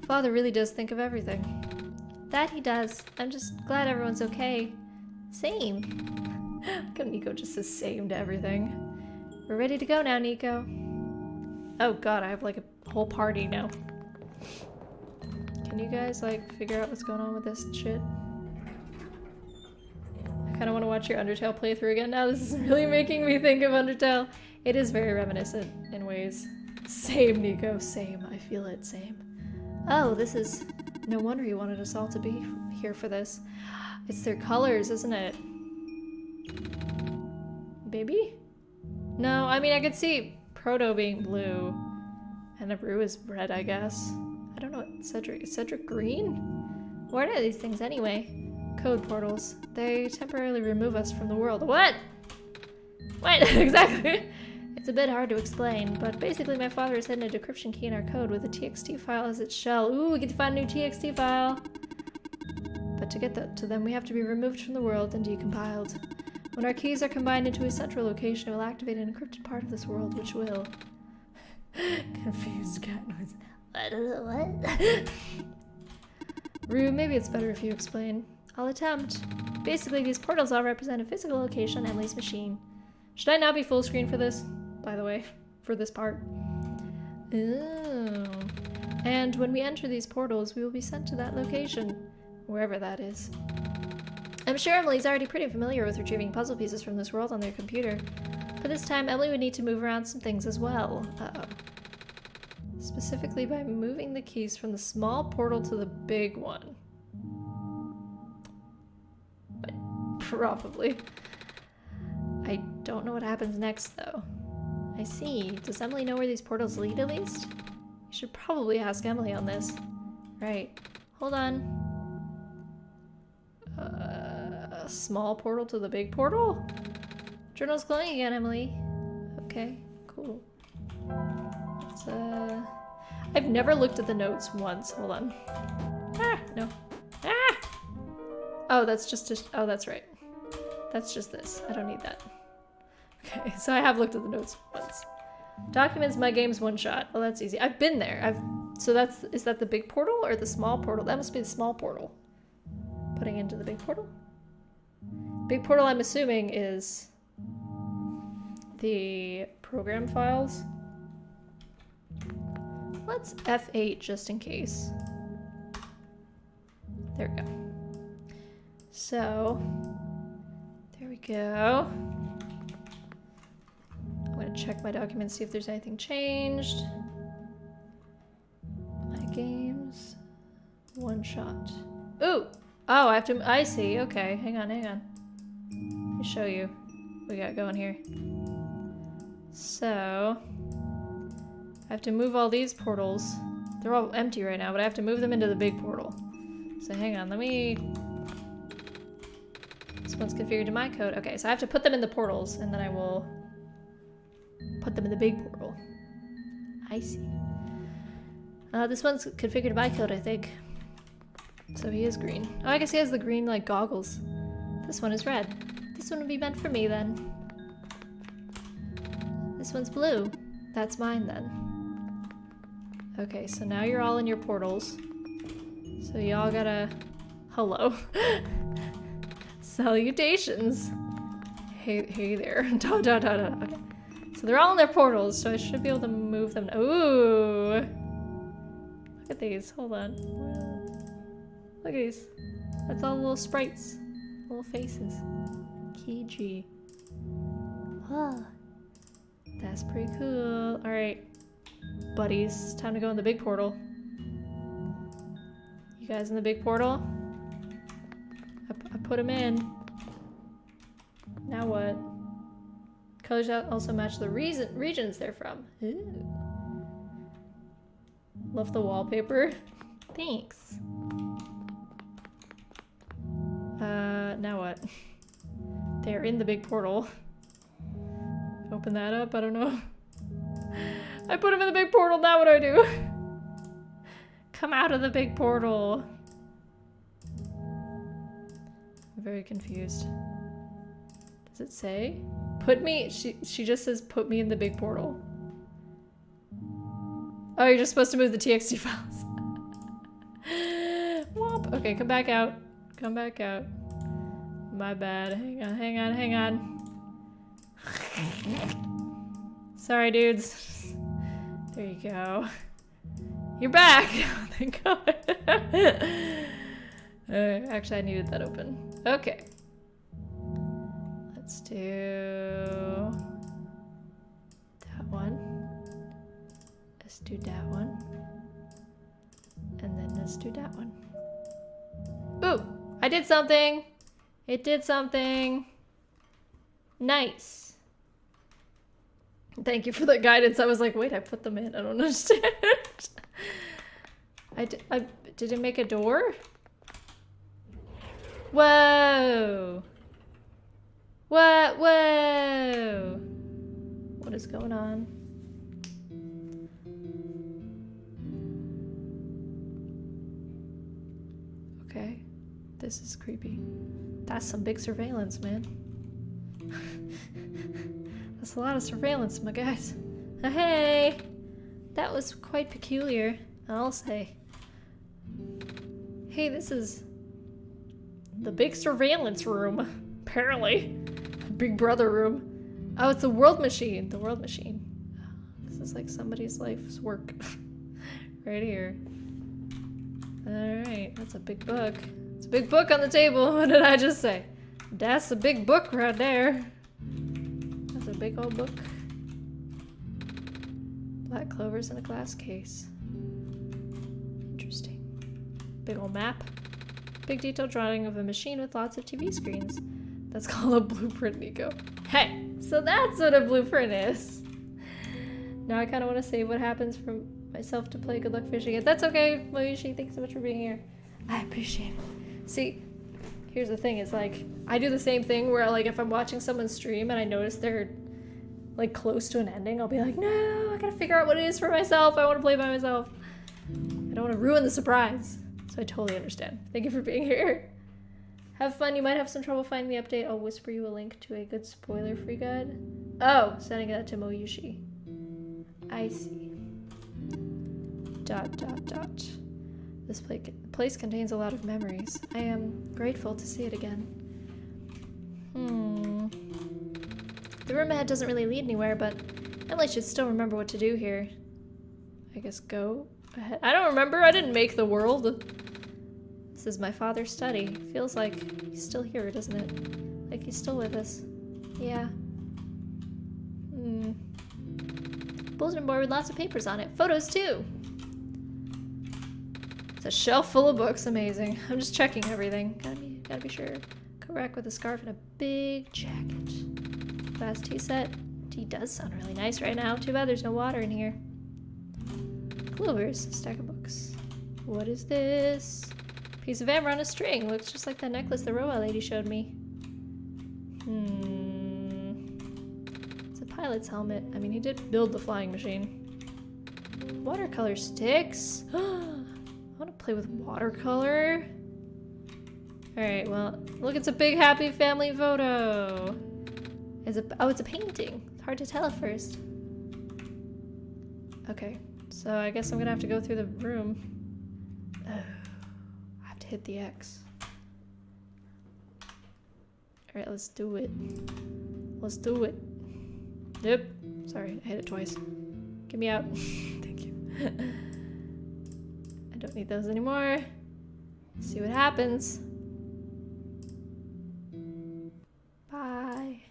Father really does think of everything. That he does. I'm just glad everyone's okay. Same. Look how Nico just says same to everything. We're ready to go now, Nico. Oh god, I have like a whole party now. Can you guys like figure out what's going on with this shit? I kind of want to watch your Undertale playthrough again now. This is really making me think of Undertale. It is very reminiscent in ways. Same, Nico, same. I feel it, same. Oh, this is... No wonder you wanted us all to be here for this. It's their colors, isn't it? Baby? No, I mean, I could see Proto being blue. And Abreu is red, I guess. I don't know what Cedric... Is Cedric green? What are these things anyway? Code portals. They temporarily remove us from the world. What? What? Exactly. It's a bit hard to explain, but basically my father has hidden a decryption key in our code with a TXT file as its shell. Ooh, we get to find a new TXT file! But to get to them, we have to be removed from the world and decompiled. When our keys are combined into a central location, it will activate an encrypted part of this world, which will... Confused cat noise. What? Rue, maybe it's better if you explain. I'll attempt. Basically, these portals all represent a physical location on Emily's machine. Should I now be full screen for this? By the way, for this part. Oh. And when we enter these portals, we will be sent to that location. Wherever that is. I'm sure Emily's already pretty familiar with retrieving puzzle pieces from this world on their computer. But this time, Emily would need to move around some things as well. Uh-oh. Specifically by moving the keys from the small portal to the big one. But probably. I don't know what happens next, though. I see. Does Emily know where these portals lead, at least? You should probably ask Emily on this. Right. Hold on. A small portal to the big portal? Journal's glowing again, Emily. Okay, cool. Let's, I've never looked at the notes once. Hold on. Ah, no. Ah! Oh, that's just oh, that's right. That's just this. I don't need that. Okay, so I have looked at the notes once. Documents my game's one shot. Well, that's easy. I've been there. So is that the big portal or the small portal? That must be the small portal. Putting into the big portal? Big portal, I'm assuming, is the program files. Let's F8 just in case. There we go. So, there we go. I'm gonna check my documents, see if there's anything changed. My games, OneShot. Ooh! Oh, I see, okay, hang on. Let me show you what we got going here. So, I have to move all these portals. They're all empty right now, but I have to move them into the big portal. So hang on, this one's configured to my code. Okay, so I have to put them in the portals, and then I will put them in the big portal. I see. This one's configured to my code, I think. So he is green. Oh, I guess he has the green, like, goggles. This one is red. This one would be meant for me, then. This one's blue. That's mine, then. Okay, so now you're all in your portals. So y'all gotta... Hello. Salutations. Hey there. Okay. So they're all in their portals, so I should be able to move them. Ooh! Look at these. Hold on. Look at these. That's all little sprites. Little faces. Kiji. Oh. That's pretty cool. Alright. Buddies, it's time to go in the big portal. You guys in the big portal? I put them in. Now what? Colors also match the regions they're from. Ooh. Love the wallpaper. Thanks. Now what? They're in the big portal. Open that up, I don't know. I put them in the big portal, now what do I do? Come out of the big portal. I'm very confused. Does it say? Put me, she just says put me in the big portal. Oh, you're just supposed to move the TXT files. Womp. Okay, come back out. Come back out. My bad. Hang on. Sorry, dudes. There you go. You're back! Thank God. Actually, I needed that open. Okay. Let's do that one. Let's do that one. And then let's do that one. Ooh! I did something! It did something! Nice! Thank you for the guidance. I was like, wait, I put them in. I don't understand. Did it make a door? Whoa! What? Whoa! What is going on? Okay. This is creepy. That's some big surveillance, man. That's a lot of surveillance, my guys. Hey! That was quite peculiar, I'll say. Hey, this is the big surveillance room, apparently. Big brother room. Oh, it's the world machine. The world machine. This is like somebody's life's work. Right here. Alright, that's a big book. It's a big book on the table. What did I just say? That's a big book right there. That's a big old book. Black clovers in a glass case. Interesting. Big old map. Big detailed drawing of a machine with lots of TV screens. That's called a blueprint, Nico. Hey, so that's what a blueprint is. Now I kind of want to save what happens from myself to play Good Luck Fishing It. That's okay, Moishi. Thanks so much for being here. I appreciate it. See, here's the thing. Is like, I do the same thing where like if I'm watching someone stream and I notice they're like close to an ending, I'll be like, no, I gotta figure out what it is for myself. I want to play by myself. I don't want to ruin the surprise. So I totally understand. Thank you for being here. Have fun. You might have some trouble finding the update. I'll whisper you a link to a good spoiler-free guide. Oh, sending that to Moyushi. I see. ... This place contains a lot of memories. I am grateful to see it again. The room ahead doesn't really lead anywhere, but Emily should still remember what to do here. I guess go ahead. I don't remember. I didn't make the world. This is my father's study. Feels like he's still here, doesn't it? Like he's still with us. Yeah. Bulletin board with lots of papers on it. Photos, too. It's a shelf full of books. Amazing. I'm just checking everything. Gotta be sure. Coat rack with a scarf and a big jacket. Glass tea set. Tea does sound really nice right now. Too bad there's no water in here. Clovers. A stack of books. What is this? Piece of amber on a string. Looks just like that necklace the Roa lady showed me. It's a pilot's helmet. I mean, he did build the flying machine. Watercolor sticks. I want to play with watercolor. Alright, well, look, it's a big happy family photo. It's a painting. It's hard to tell at first. Okay, so I guess I'm gonna have to go through the room. I have to hit the X. Alright, let's do it. Let's do it. Nope. Sorry, I hit it twice. Get me out. Thank you. I don't need those anymore. Let's see what happens. Bye.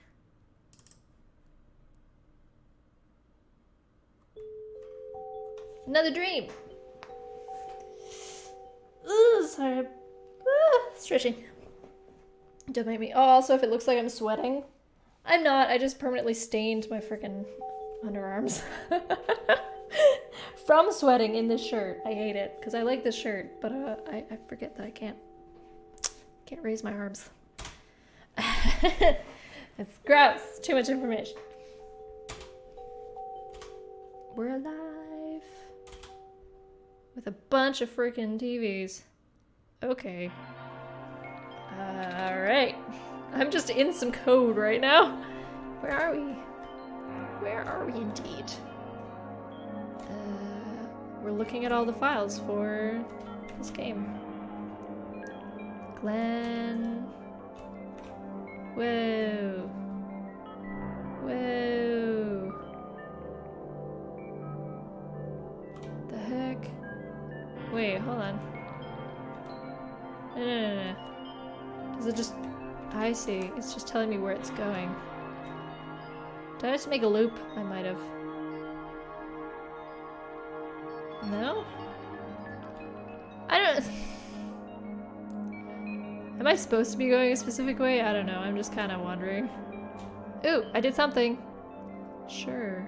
Another dream. Ooh, sorry. Stretching. Don't make me. Oh, also, if it looks like I'm sweating, I'm not. I just permanently stained my freaking underarms from sweating in this shirt. I hate it because I like this shirt, but I forget that I can't raise my arms. It's gross. Too much information. We're alive with a bunch of freaking TVs. Okay. Alright. I'm just in some code right now. Where are we? Where are we indeed? We're looking at all the files for this game. Glenn. Whoa. Whoa. The heck? Wait, hold on. No. Does it just... I see. It's just telling me where it's going. Did I just make a loop? I might have. No? I don't... Am I supposed to be going a specific way? I don't know. I'm just kind of wondering. Ooh, I did something. Sure.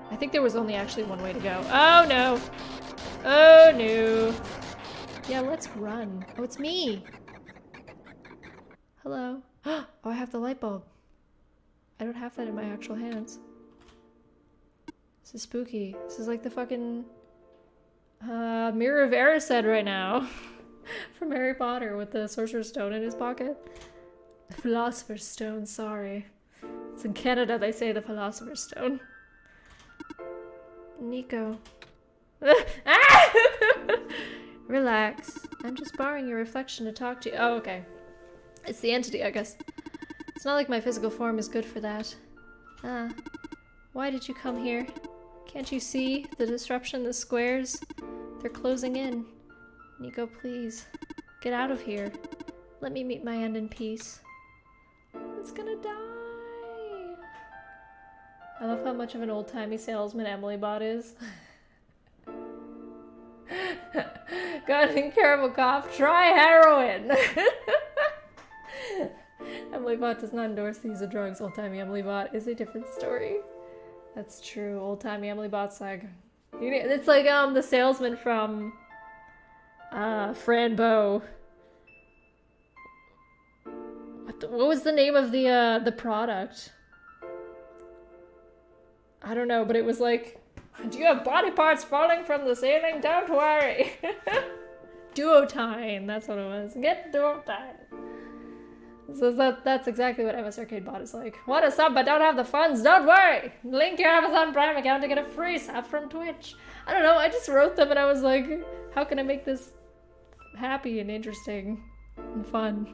I think there was only actually one way to go. Oh no! Oh no! Yeah, let's run. Oh, it's me! Hello? Oh, I have the light bulb. I don't have that in my actual hands. This is spooky. This is like the fucking Mirror of Erised right now. From Harry Potter with the Sorcerer's Stone in his pocket. The Philosopher's Stone, sorry. It's in Canada they say the Philosopher's Stone. Nico. Relax. I'm just borrowing your reflection to talk to you. Oh, okay. It's the entity, I guess. It's not like my physical form is good for that. Why did you come here? Can't you see the disruption in the squares? They're closing in. Nico, please. Get out of here. Let me meet my end in peace. It's gonna die. I love how much of an old-timey salesman Emily Bot is. Got an incurable cough, try heroin! Emily Bot does not endorse the use of drugs. Old-timey Emily Bot is a different story. That's true. Old-timey Emily Bot's like... It's like the salesman from Fran Bow. What was the name of the product? I don't know, but it was like, do you have body parts falling from the ceiling? Don't worry. Duotine, that's what it was. Get Duotine. So that's exactly what MS Arcade Bot is like. Want a sub but don't have the funds? Don't worry! Link your Amazon Prime account to get a free sub from Twitch. I don't know, I just wrote them and I was like, how can I make this happy and interesting and fun?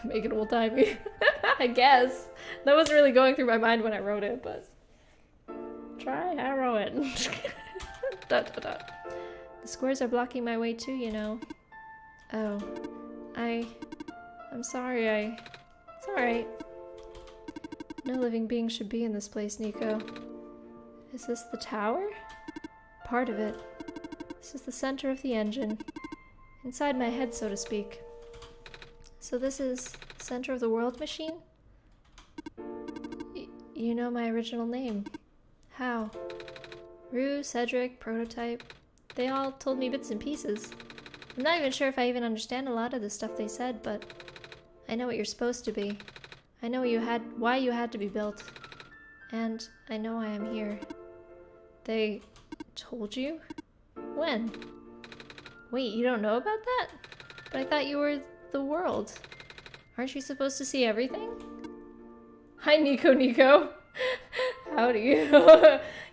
Make it old-timey. I guess. That wasn't really going through my mind when I wrote it, but... Try heroin. Dot, dot, dot. The squares are blocking my way too, you know. Oh. I'm sorry, It's alright. No living being should be in this place, Nico. Is this the tower? Part of it. This is the center of the engine. Inside my head, so to speak. So this is the center of the world machine? You know my original name. How? Rue, Cedric, Prototype. They all told me bits and pieces. I'm not even sure if I even understand a lot of the stuff they said, but I know what you're supposed to be. I know why you had to be built. And I know I am here. They told you? When? Wait, you don't know about that? But I thought you were the world. Aren't you supposed to see everything? Hi, Nico. Howdy.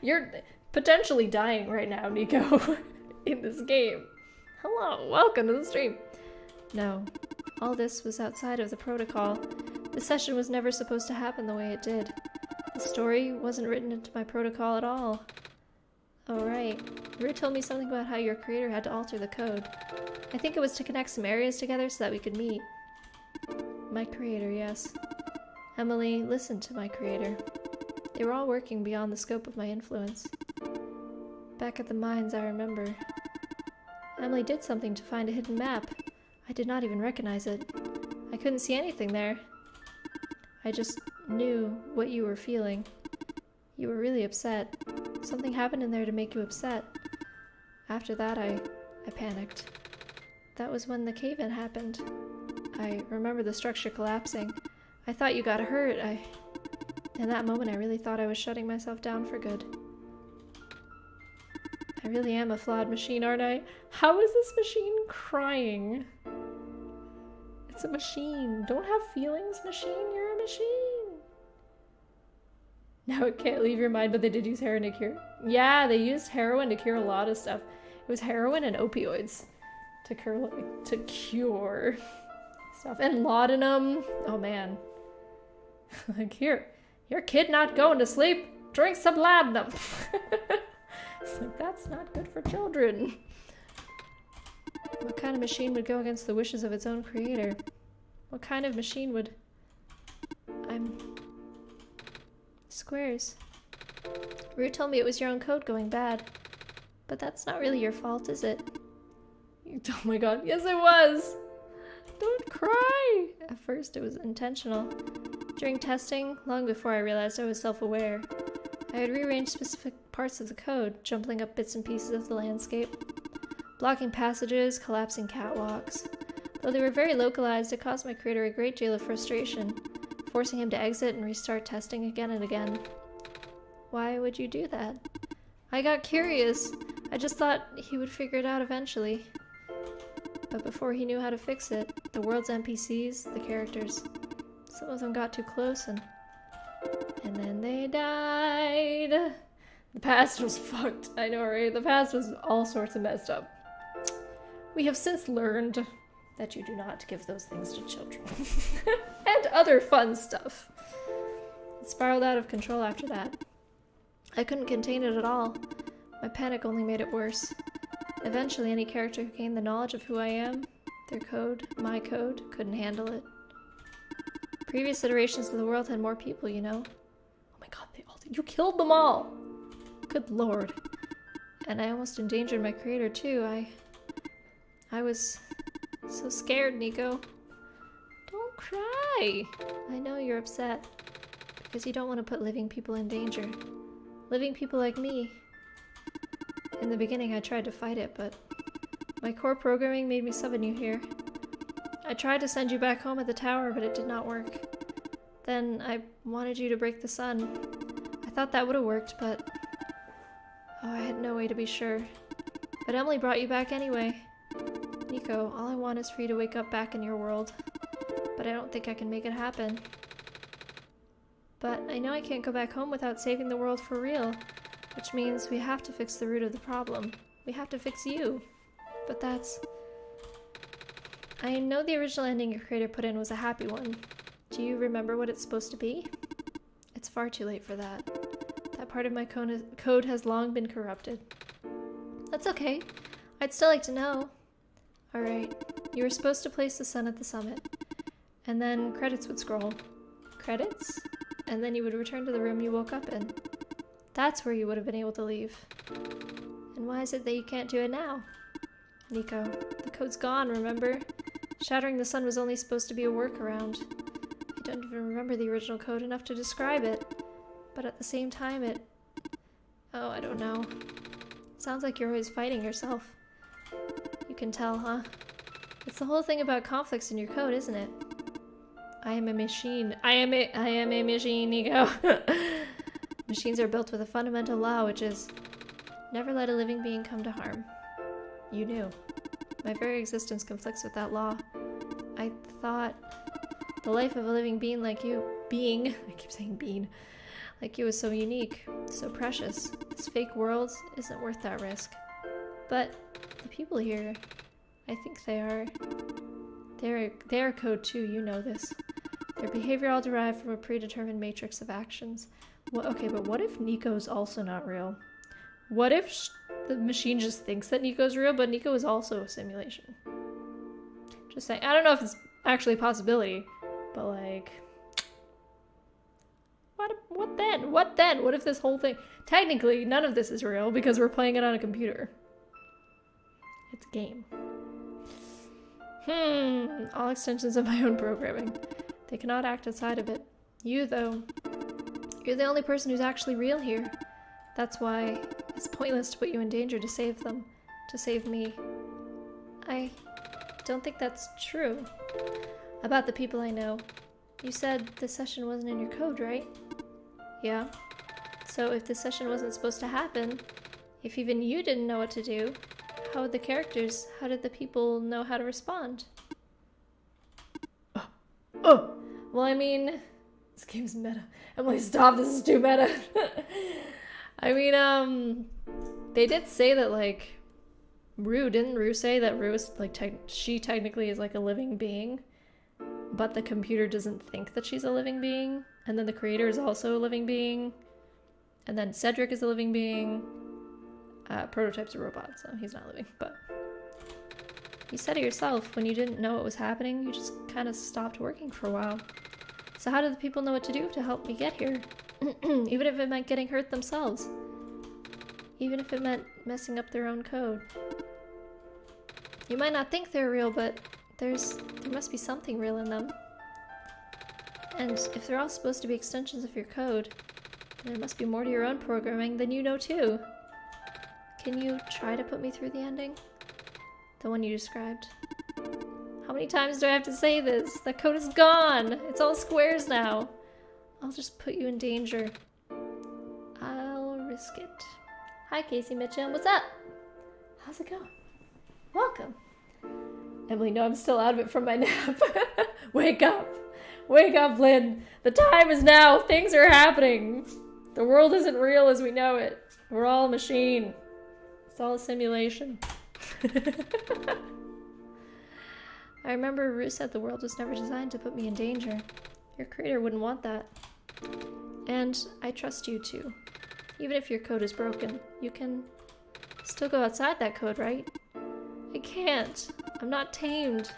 You're potentially dying right now, Nico, in this game. Hello, welcome to the stream. No, all this was outside of the protocol. The session was never supposed to happen the way it did. The story wasn't written into my protocol at all. Oh, right. Rue told me something about how your creator had to alter the code. I think it was to connect some areas together so that we could meet. My creator, yes. Emily listened to my creator. They were all working beyond the scope of my influence. Back at the mines, I remember. Emily did something to find a hidden map. I did not even recognize it. I couldn't see anything there. I just knew what you were feeling. You were really upset. Something happened in there to make you upset. After that, I panicked. That was when the cave-in happened. I remember the structure collapsing. I thought you got hurt. In that moment, I really thought I was shutting myself down for good. I really am a flawed machine, aren't I? How is this machine crying? It's a machine. Don't have feelings, machine. You're a machine. Now it can't leave your mind, but they did use heroin to cure. Yeah, they used heroin to cure a lot of stuff. It was heroin and opioids to cure stuff. And laudanum. Oh man. Like, here, your kid not going to sleep. Drink some laudanum. It's like, that's not good for children. What kind of machine would go against the wishes of its own creator? What kind of machine would... Squares. Rue told me it was your own code going bad. But that's not really your fault, is it? Oh my god, yes it was! Don't cry! At first it was intentional. During testing, long before I realized I was self-aware, I had rearranged specific parts of the code, jumbling up bits and pieces of the landscape, blocking passages, collapsing catwalks. Though they were very localized, it caused my creator a great deal of frustration, forcing him to exit and restart testing again and again. Why would you do that? I got curious. I just thought he would figure it out eventually. But before he knew how to fix it, the world's NPCs, the characters, some of them got too close and then they died. The past was fucked. I know, right? The past was all sorts of messed up. We have since learned that you do not give those things to children. And other fun stuff. It spiraled out of control after that. I couldn't contain it at all. My panic only made it worse. Eventually, any character who gained the knowledge of who I am, their code, my code, couldn't handle it. Previous iterations of the world had more people, you know. Oh my god, they all did. You killed them all! Good lord. And I almost endangered my creator too. I was so scared, Nico. Don't cry! I know you're upset. Because you don't want to put living people in danger. Living people like me. In the beginning I tried to fight it, but my core programming made me summon you here. I tried to send you back home at the tower, but it did not work. Then I wanted you to break the sun. I thought that would have worked, but... oh, I had no way to be sure. But Emily brought you back anyway. Nico, all I want is for you to wake up back in your world. But I don't think I can make it happen. But I know I can't go back home without saving the world for real. Which means we have to fix the root of the problem. We have to fix you. But that's... I know the original ending your creator put in was a happy one. Do you remember what it's supposed to be? It's far too late for that. That part of my code has long been corrupted. That's okay. I'd still like to know. Alright. You were supposed to place the sun at the summit. And then credits would scroll. Credits? And then you would return to the room you woke up in. That's where you would have been able to leave. And why is it that you can't do it now? Nico, the code's gone, remember? Shattering the sun was only supposed to be a workaround. I don't even remember the original code enough to describe it. But at the same time it... oh, I don't know. It sounds like you're always fighting yourself. You can tell, huh? It's the whole thing about conflicts in your code, isn't it? I am a machine. I am a machine, Nico. Machines are built with a fundamental law, which is never let a living being come to harm. You knew. My very existence conflicts with that law. I thought the life of a living being like you... I keep saying being. Like you was so unique, so precious. This fake world isn't worth that risk. But the people here, I think they are... They're code too, you know this. Their behavior all derived from a predetermined matrix of actions. Well, okay, but what if Nico's also not real? What if the machine just thinks that Nico's real, but Nico is also a simulation? Just saying. I don't know if it's actually a possibility, but like... What then? What then? What if this whole thing... Technically, none of this is real because we're playing it on a computer. It's a game. All extensions of my own programming. They cannot act outside of it. You, though. You're the only person who's actually real here. That's why it's pointless to put you in danger to save them. To save me. I don't think that's true. About the people I know. You said this session wasn't in your code, right? Yeah. So if this session wasn't supposed to happen, if even you didn't know what to do, how would the characters, how did the people know how to respond? Oh! Well, I mean, this game's meta. Emily, stop, this is too meta. I mean, they did say that, like, didn't Rue say that Rue is, like, she technically is, like, a living being, but the computer doesn't think that she's a living being, and then the creator is also a living being, and then Cedric is a living being. Prototype's a robot, so he's not living, but... You said it yourself, when you didn't know what was happening, you just kind of stopped working for a while. So how did the people know what to do to help me get here? Even if it meant getting hurt themselves. Even if it meant messing up their own code. You might not think they're real, but there must be something real in them. And if they're all supposed to be extensions of your code, there must be more to your own programming than you know too. Can you try to put me through the ending? The one you described. How many times do I have to say this? That code is gone! It's all squares now. I'll just put you in danger. I'll risk it. Hi, Casey Mitchell. What's up? How's it going? Welcome. Emily, no, I'm still out of it from my nap. Wake up. Wake up, Lynn. The time is now. Things are happening. The world isn't real as we know it. We're all a machine. It's all a simulation. I remember Rue said the world was never designed to put me in danger. Your creator wouldn't want that. And I trust you too. Even if your code is broken, you can still go outside that code, right? I can't. I'm not tamed.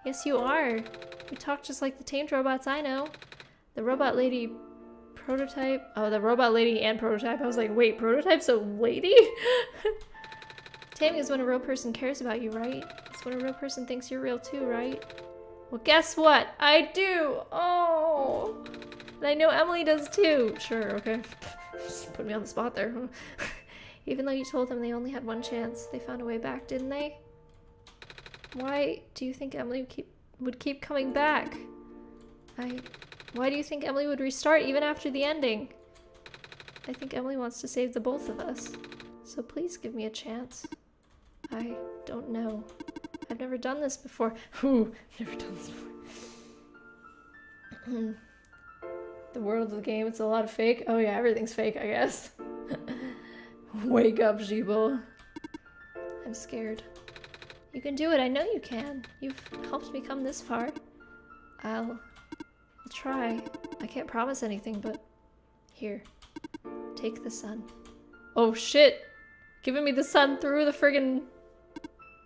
Yes, you are. You talk just like the tamed robots I know. The robot lady Prototype. Oh, the robot lady and prototype. I was like, wait, prototype's a lady? Taming is when a real person cares about you, right? It's when a real person thinks you're real too, right? Well, guess what? I do! Oh! And I know Emily does too. Sure, okay. Just put me on the spot there. Even though you told them they only had one chance, they found a way back, didn't they? Why do you think Emily would keep coming back? Why do you think Emily would restart even after the ending? I think Emily wants to save the both of us. So please give me a chance. I don't know. I've never done this before. Ooh, never done this before. The world of the game, it's a lot of fake. Oh yeah, everything's fake, I guess. Wake up, Jibo. I'm scared. You can do it, I know you can. You've helped me come this far. I'll try. I can't promise anything, but here. Take the sun. Oh shit! Giving me the sun through the friggin'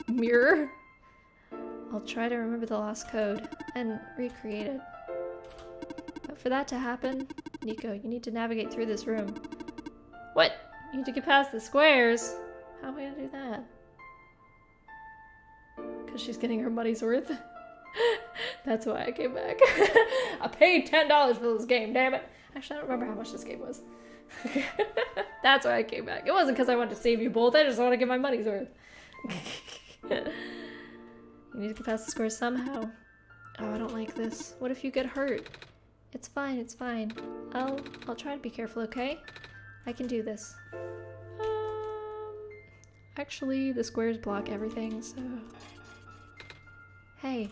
mirror? I'll try to remember the lost code and recreate it. But for that to happen, Nico, you need to navigate through this room. What? You need to get past the squares? How am I gonna do that? Because she's getting her money's worth. That's why I came back. I paid $10 for this game, damn it. Actually, I don't remember how much this game was. That's why I came back. It wasn't because I wanted to save you both. I just want to get my money's worth. You need to get past the square somehow. Oh, I don't like this. What if you get hurt? It's fine, it's fine. I'll try to be careful, okay? I can do this. Actually, the squares block everything, so... Hey.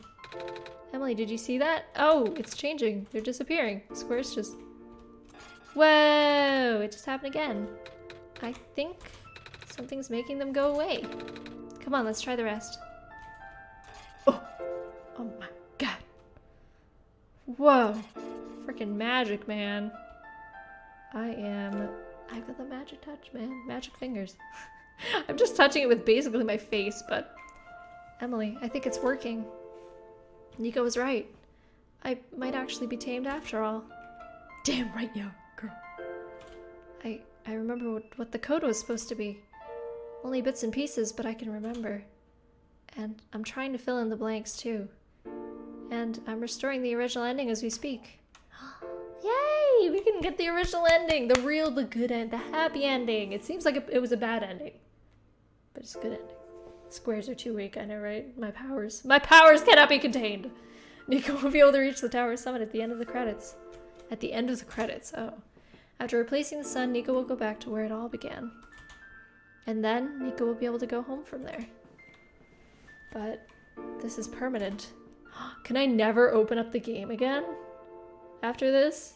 Emily, did you see that? Oh, it's changing. They're disappearing. Squares just... Whoa! It just happened again. I think something's making them go away. Come on, let's try the rest. Oh! Oh my god. Whoa. Freaking magic, man. I've got the magic touch, man. Magic fingers. I'm just touching it with basically my face, but... Emily, I think it's working. Nico was right. I might actually be tamed after all. Damn right you are, girl. I remember what the code was supposed to be. Only bits and pieces, but I can remember. And I'm trying to fill in the blanks too. And I'm restoring the original ending as we speak. Yay! We can get the original ending! The good end, the happy ending! It seems like it was a bad ending. But it's a good ending. Squares are too weak, I know, right? My powers cannot be contained! Nico will be able to reach the tower summit at the end of the credits. At the end of the credits, oh. After replacing the sun, Nico will go back to where it all began. And then, Nico will be able to go home from there. But, this is permanent. Can I never open up the game again? After this?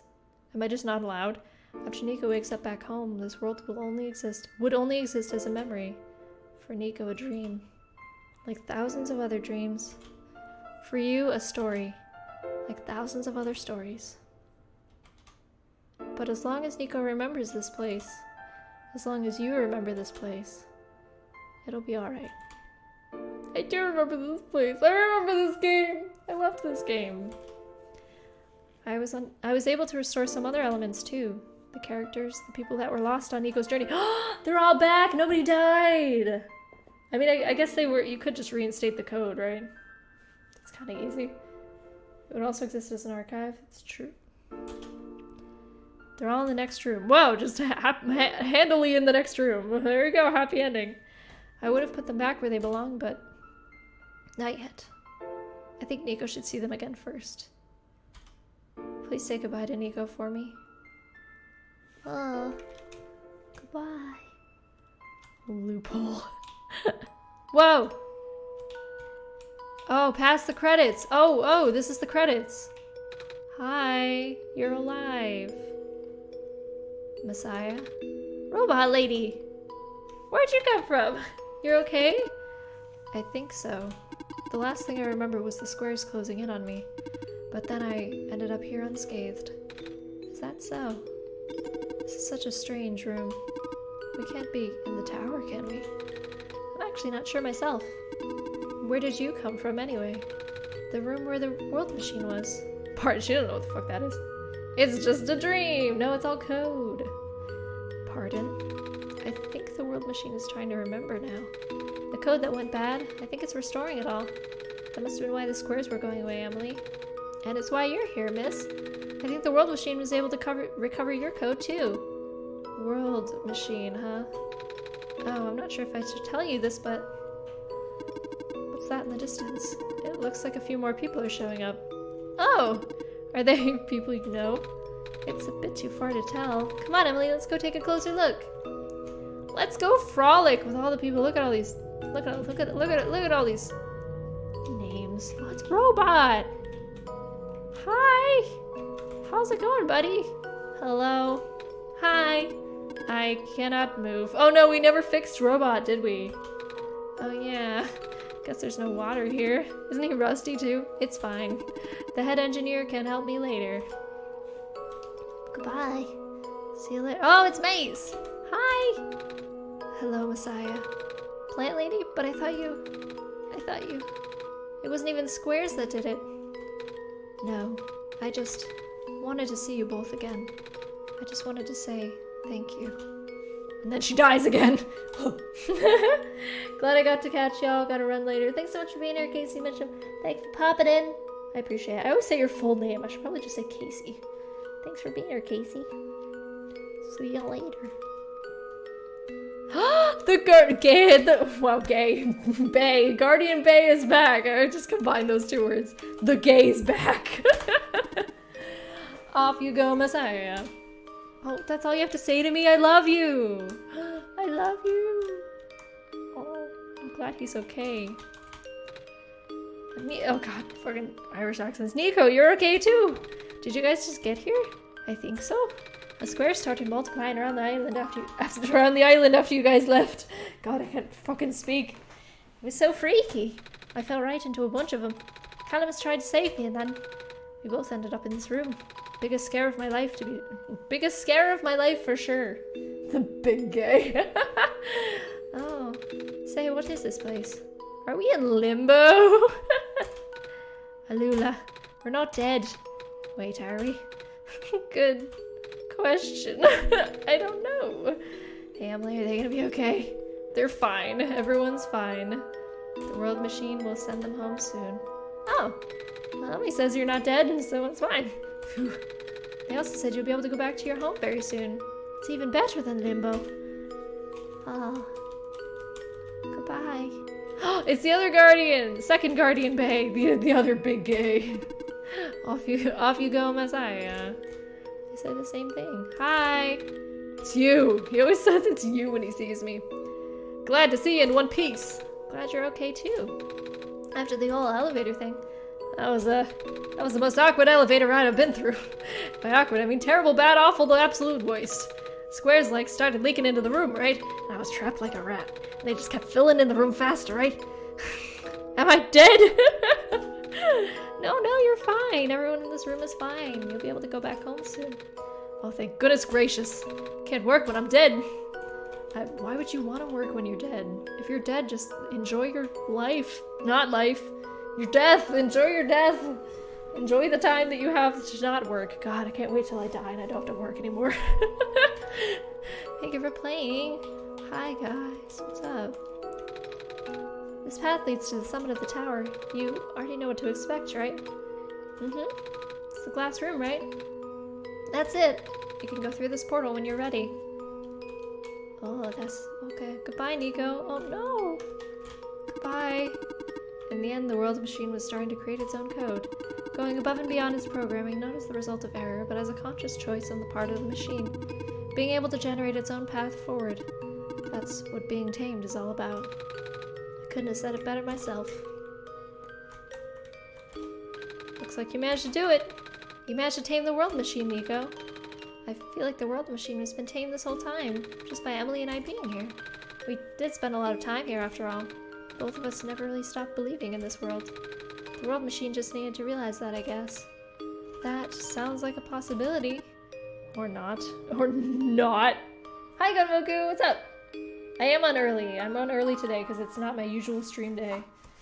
Am I just not allowed? After Nico wakes up back home, this world would only exist as a memory. For Nico, a dream. Like thousands of other dreams. For you, a story. Like thousands of other stories. But as long as Nico remembers this place, as long as you remember this place, it'll be alright. I do remember this place. I remember this game. I left this game. I was able to restore some other elements too. The characters, the people that were lost on Nico's journey. They're all back! Nobody died! I mean, I guess they were. You could just reinstate the code, right? It's kind of easy. It would also exist as an archive. It's true. They're all in the next room. Whoa, just handily in the next room. There you go, happy ending. I would have put them back where they belong, but not yet. I think Nico should see them again first. Please say goodbye to Nico for me. Oh, goodbye. Loophole. Whoa! Oh, past the credits. Oh, this is the credits. Hi, you're alive. Messiah? Robot lady! Where'd you come from? You're okay? I think so. The last thing I remember was the squares closing in on me. But then I ended up here unscathed. Is that so? This is such a strange room. We can't be in the tower, can we? I'm actually not sure myself. Where did you come from anyway? The room where the world machine was. Pardon, she doesn't know what the fuck that is. It's just a dream. No, it's all code. Pardon? I think the world machine is trying to remember now. The code that went bad, I think it's restoring it all. That must have been why the squares were going away, Emily. And it's why you're here, miss. I think the world machine was able to recover your code, too. World machine, huh? Oh, I'm not sure if I should tell you this, but... what's that in the distance? It looks like a few more people are showing up. Oh! Are they people you know? It's a bit too far to tell. Come on, Emily, let's go take a closer look. Let's go frolic with all the people. Look at all these... Look at all these... names. Oh, it's Robot! Hi! How's it going, buddy? Hello? Hi! I cannot move. Oh no, we never fixed Robot, did we? Oh yeah. Guess there's no water here. Isn't he rusty too? It's fine. The head engineer can help me later. Goodbye. See you later. Oh, it's Mace! Hi! Hello, Messiah. Plant lady? But I thought you... It wasn't even squares that did it. No, I just wanted to see you both again. I just wanted to say thank you. And then she dies again. Glad I got to catch y'all. Gotta run later. Thanks so much for being here, Casey Mitchum. Thanks for popping in. I appreciate it. I always say your full name. I should probably just say Casey. Thanks for being here, Casey. See you later. Gay. Bay. Guardian Bay is back. I just combined those two words. The gay's back. Off you go, Messiah. Oh, that's all you have to say to me? I love you. I love you. Oh, I'm glad he's okay. Oh god, fucking Irish accents. Nico, you're okay too. Did you guys just get here? I think so. A square started multiplying around the island after you guys left. God, I can't fucking speak. It was so freaky. I fell right into a bunch of them. Calamus tried to save me, and then we both ended up in this room. Biggest scare of my life for sure. The big gay. Oh, say, what is this place? Are we in limbo? Alula, we're not dead. Wait, are we? Good question. I don't know. Hey, Emily, are they gonna be okay? They're fine. Everyone's fine. The world machine will send them home soon. Oh, well, Emily says you're not dead, so it's fine. Phew. They also said you'll be able to go back to your home very soon. It's even better than limbo. Oh. Goodbye. It's the other guardian! Second guardian Bay, the other big gay. Off you go, Messiah. They say the same thing. Hi! It's you! He always says it's you when he sees me. Glad to see you in one piece. Glad you're okay too. After the whole elevator thing. That was the most awkward elevator ride I've been through. By awkward, I mean terrible, bad, awful, the absolute worst. Squares like started leaking into the room, right? And I was trapped like a rat. And they just kept filling in the room faster, right? Am I dead? No, you're fine. Everyone in this room is fine. You'll be able to go back home soon. Oh, thank goodness gracious. Can't work when I'm dead. Why would you want to work when you're dead? If you're dead, just enjoy your life. Not life. Your death. Enjoy your death. Enjoy the time that you have to not work. God, I can't wait till I die and I don't have to work anymore. Thank you for playing. Hi guys, what's up? This path leads to the summit of the tower. You already know what to expect, right? It's the glass room, right? That's it. You can go through this portal when you're ready. Oh, that's okay. Goodbye, Nico. Oh no. Goodbye. In the end, the world machine was starting to create its own code, going above and beyond its programming, not as the result of error, but as a conscious choice on the part of the machine, being able to generate its own path forward. That's what being tamed is all about. I couldn't have said it better myself. Looks like you managed to do it. You managed to tame the world machine, Nico. I feel like the world machine has been tamed this whole time, just by Emily and I being here. We did spend a lot of time here, after all. Both of us never really stopped believing in this world. The world machine just needed to realize that, I guess. That sounds like a possibility. Or not. Or not. Hi, Gunmoku, what's up? I am on early. I'm on early today because it's not my usual stream day.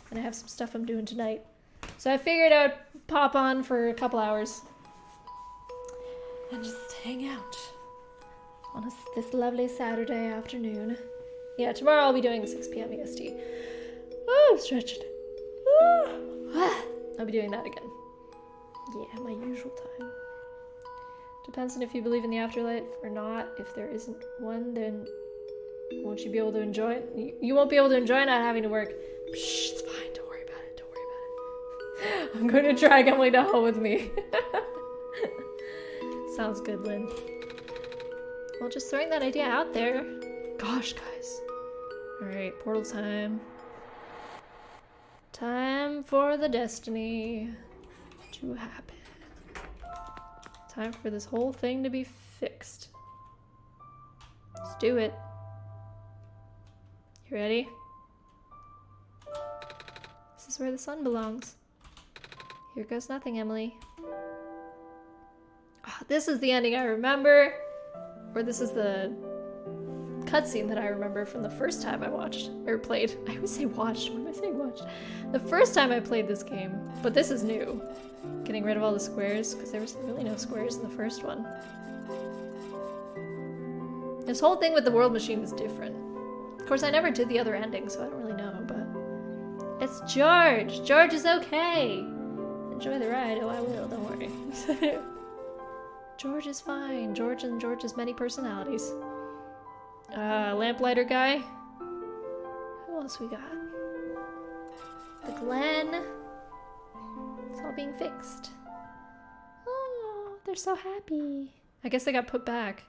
And I have some stuff I'm doing tonight. So I figured I'd pop on for a couple hours. and just hang out on this lovely Saturday afternoon. Yeah, tomorrow I'll be doing 6 p.m. EST. Oh, I'm stretched. I'll be doing that again. Yeah, my usual time. Depends on if you believe in the afterlife or not. If there isn't one, then won't you be able to enjoy it? You won't be able to enjoy not having to work. Psh, it's fine. Don't worry about it. Don't worry about it. I'm going to drag Emily to hell with me. Sounds good, Lynn. Well, just throwing that idea out there. Gosh, guys. Alright, portal time. Time for the destiny to happen. Time for this whole thing to be fixed. Let's do it. You ready? This is where the sun belongs. Here goes nothing, Emily. Oh, this is the ending I remember. Or this is the cutscene that I remember from the first time I watched, or played. I always say watched. What am I saying watched? The first time I played this game. But this is new. Getting rid of all the squares, because there was really no squares in the first one. This whole thing with the world machine is different. Of course, I never did the other ending, so I don't really know, but... It's George! George is okay! Enjoy the ride. Oh, I will, don't worry. George is fine. George and George's many personalities. Lamplighter guy. Who else we got? The Glen. It's all being fixed. Oh, they're so happy. I guess they got put back.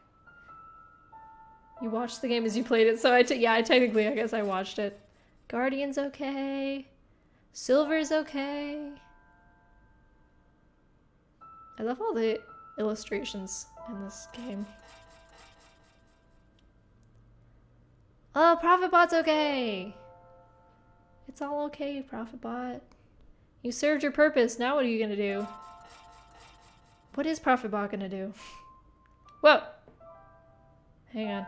You watched the game as you played it, so yeah, I guess I watched it. Guardian's okay. Silver's okay. I love all the illustrations in this game. Oh, ProfitBot's okay! It's all okay, ProfitBot. You served your purpose, now what are you gonna do? What is ProfitBot gonna do? Whoa! Hang on.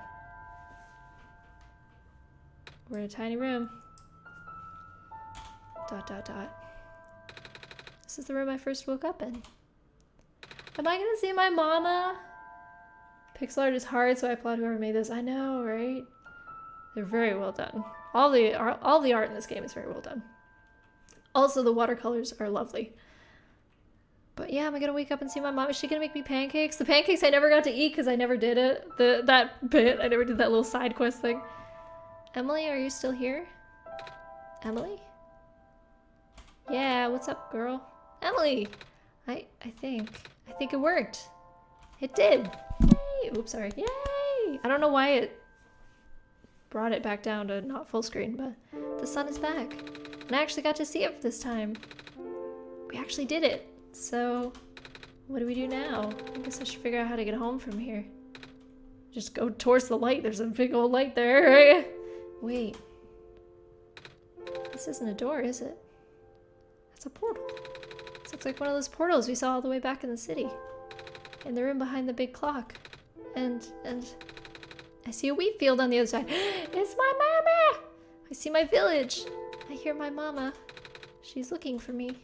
We're in a tiny room. ... This is the room I first woke up in. Am I gonna see my mama? Pixel art is hard, so I applaud whoever made this. I know, right? They're very well done. All the art in this game is very well done. Also, the watercolors are lovely. But yeah, am I gonna wake up and see my mom? Is she gonna make me pancakes? The pancakes I never got to eat because I never did it. That bit, I never did that little side quest thing. Emily, are you still here? Emily? Yeah, what's up, girl? Emily! I think it worked. It did. Yay! Oops, sorry. Yay! I don't know why it brought it back down to not full screen, but the sun is back. And I actually got to see it this time. We actually did it. So, what do we do now? I guess I should figure out how to get home from here. Just go towards the light. There's a big old light there, right? Wait. This isn't a door, is it? That's a portal. This looks like one of those portals we saw all the way back in the city. In the room behind the big clock. And I see a wheat field on the other side. It's my mama! I see my village. I hear my mama. She's looking for me.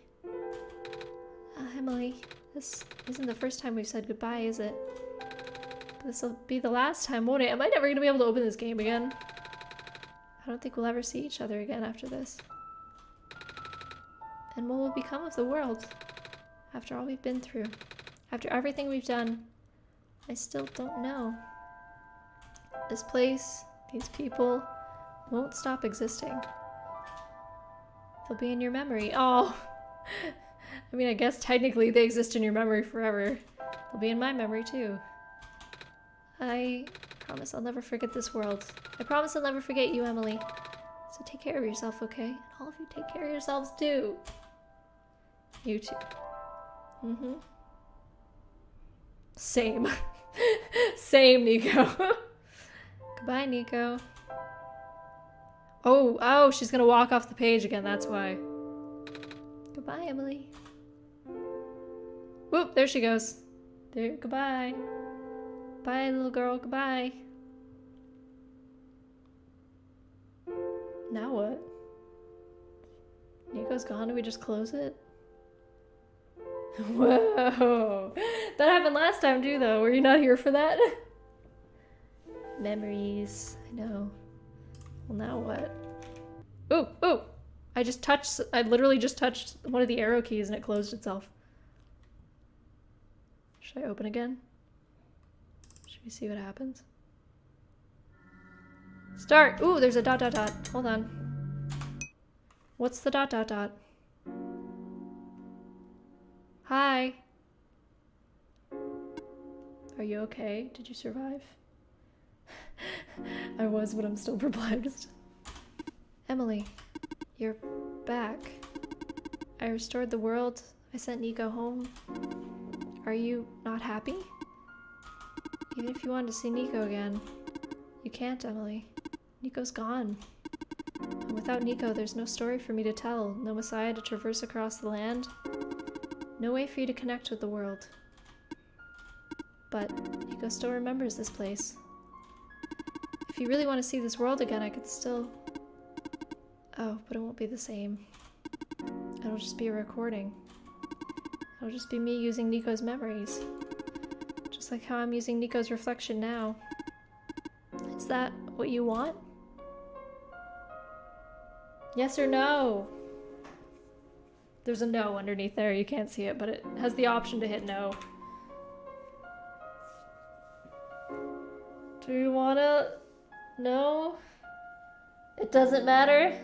Emily, this isn't the first time we've said goodbye, is it? This will be the last time, won't it? Am I never going to be able to open this game again? I don't think we'll ever see each other again after this. And what will become of the world? After all we've been through. After everything we've done. I still don't know. This place, these people, won't stop existing. They'll be in your memory. Oh! I mean, I guess technically they exist in your memory forever. They'll be in my memory too. I promise I'll never forget this world. I promise I'll never forget you, Emily. So take care of yourself, okay? And all of you take care of yourselves too. You too. Mm-hmm. Same. Same, Nico. Goodbye, Nico. Oh, she's gonna walk off the page again, that's why. Goodbye, Emily. Whoop, there she goes. There, goodbye. Bye, little girl, goodbye. Now what? Nico's gone, do we just close it? Whoa. That happened last time too, though. Were you not here for that? Memories. I know. Well, now what? Ooh, ooh! I literally just touched one of the arrow keys and it closed itself. Should I open again? Should we see what happens? Start! Ooh, there's a dot dot dot. Hold on. What's the dot dot dot? Hi. Are you okay? Did you survive? I was, but I'm still perplexed. Emily, you're back. I restored the world. I sent Nico home. Are you not happy? Even if you wanted to see Nico again, you can't, Emily. Nico's gone. And without Nico, there's no story for me to tell, no Messiah to traverse across the land, no way for you to connect with the world. But Nico still remembers this place. If you really want to see this world again, I could still... Oh, but it won't be the same. It'll just be a recording. It'll just be me using Nico's memories. Just like how I'm using Nico's reflection now. Is that what you want? Yes or no? There's a no underneath there, you can't see it, but it has the option to hit no. Do you wanna... No? It doesn't matter?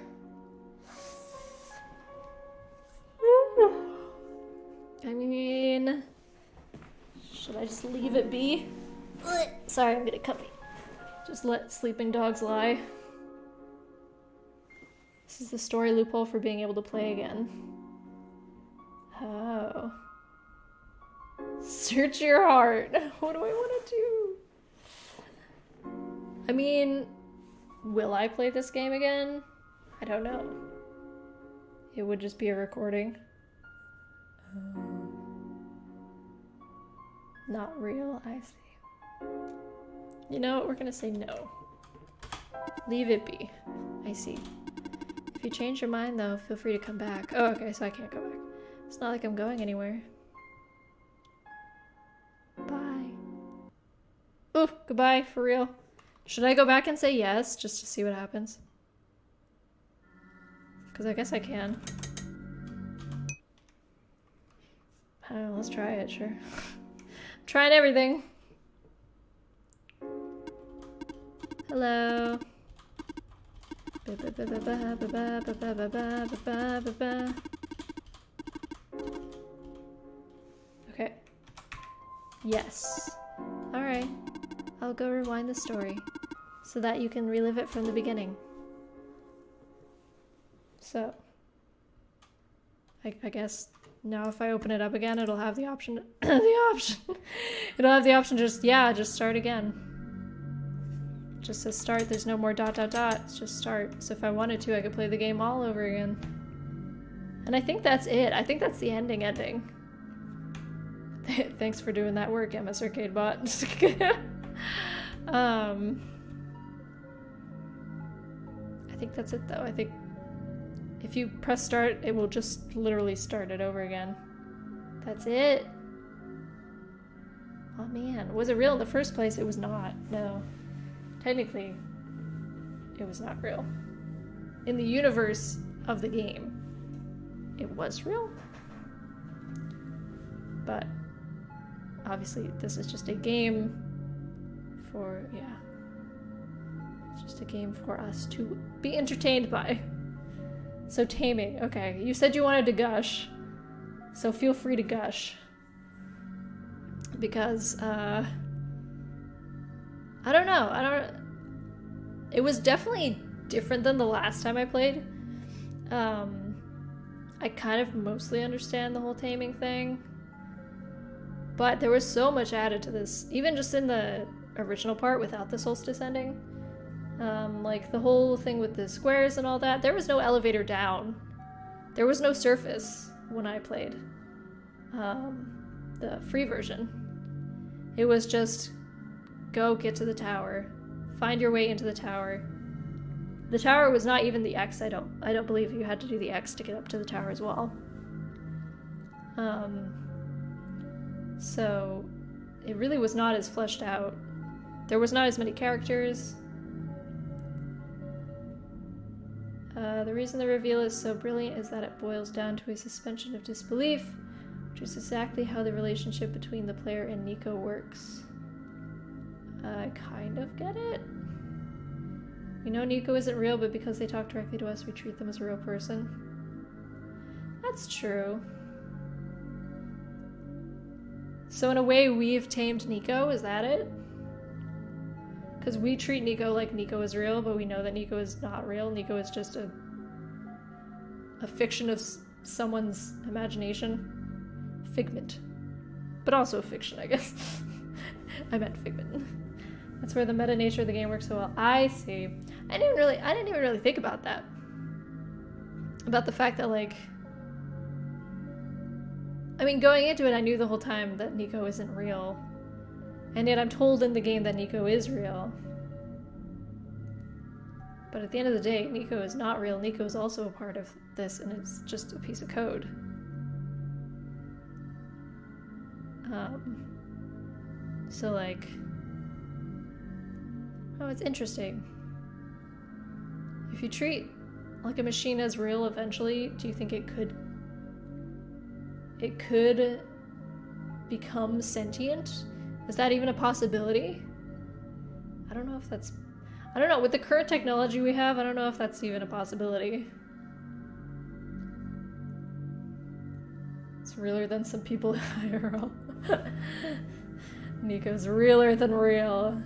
I mean... Should I just leave it be? Sorry, I'm gonna comfy. Just let sleeping dogs lie. This is the story loophole for being able to play again. Oh. Search your heart. What do I want to do? I mean, will I play this game again? I don't know. It would just be a recording. Not real, I see. You know what? We're gonna say no. Leave it be. I see. If you change your mind, though, feel free to come back. Oh, okay, so I can't go back. It's not like I'm going anywhere. Bye. Ooh, goodbye, for real. Should I go back and say yes, just to see what happens? Because I guess I can. I don't know, let's try it, sure. I'm trying everything. Hello. Okay. Yes. Alright. I'll go rewind the story so that you can relive it from the beginning. So. I guess now if I open it up again, it'll have the option it'll have the option to just start again. Just says start, there's no more dot dot dot, it's just start. So if I wanted to, I could play the game all over again. And I think that's it. I think that's the ending. Thanks for doing that work, MS Arcade Bot. I think that's it though. I think if you press start, it will just literally start it over again. That's it. Oh man, was it real in the first place? It was not, no. Technically, it was not real. In the universe of the game, it was real. But obviously, this is just a game for, yeah. It's just a game for us to be entertained by. So taming, okay. You said you wanted to gush, so feel free to gush. Because, I don't know, it was definitely different than the last time I played. I kind of mostly understand the whole taming thing. But there was so much added to this, even just in the original part without the Solstice ending. Like the whole thing with the squares and all that, there was no elevator down. There was no surface when I played the free version. It was just go get to the tower, find your way into the tower. The tower was not even the X. I don't believe you had to do the X to get up to the tower as well. So it really was not as fleshed out. There was not as many characters. The reason the reveal is so brilliant is that it boils down to a suspension of disbelief, which is exactly how the relationship between the player and Nico works. I kind of get it. We know Nico isn't real, but because they talk directly to us, we treat them as a real person. That's true. So in a way, we've tamed Nico, is that it? Because we treat Nico like Nico is real, but we know that Nico is not real. Nico is just a fiction of someone's imagination. Figment. But also a fiction, I guess. I meant figment. That's where the meta nature of the game works so well. I see. I didn't even really think about that. About the fact that, like, I mean, going into it, I knew the whole time that Nico isn't real. And yet I'm told in the game that Nico is real. But at the end of the day, Nico is not real. Nico is also a part of this, and it's just a piece of code. So, like... Oh, it's interesting. If you treat, like, a machine as real eventually, do you think it could become sentient? Is that even a possibility? I don't know if that's... I don't know, with the current technology we have, I don't know if that's even a possibility. It's realer than some people IRL. Nico's realer than real.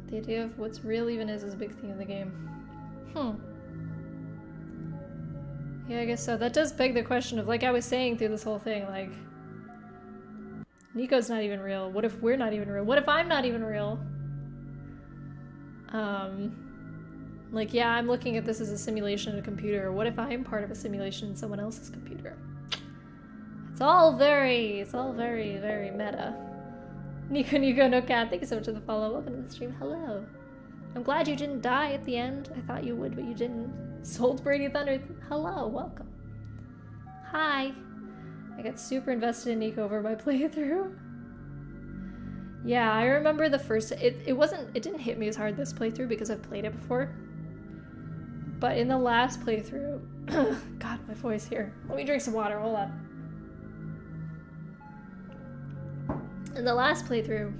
The idea of what's real even is a big theme of the game. Yeah, I guess so. That does beg the question of, like I was saying through this whole thing, like, Nico's not even real. What if we're not even real? What if I'm not even real? Like, yeah, I'm looking at this as a simulation in a computer. What if I'm part of a simulation in someone else's computer? It's all very, very meta. Nico, no cat, thank you so much for the follow. Welcome to the stream. Hello. I'm glad you didn't die at the end. I thought you would, but you didn't. Sold Brady Thunder. Hello, welcome. Hi. I got super invested in Nico over my playthrough. Yeah, I remember the first... It didn't hit me as hard this playthrough because I've played it before. But in the last playthrough... God, my voice here. Let me drink some water, hold on. In the last playthrough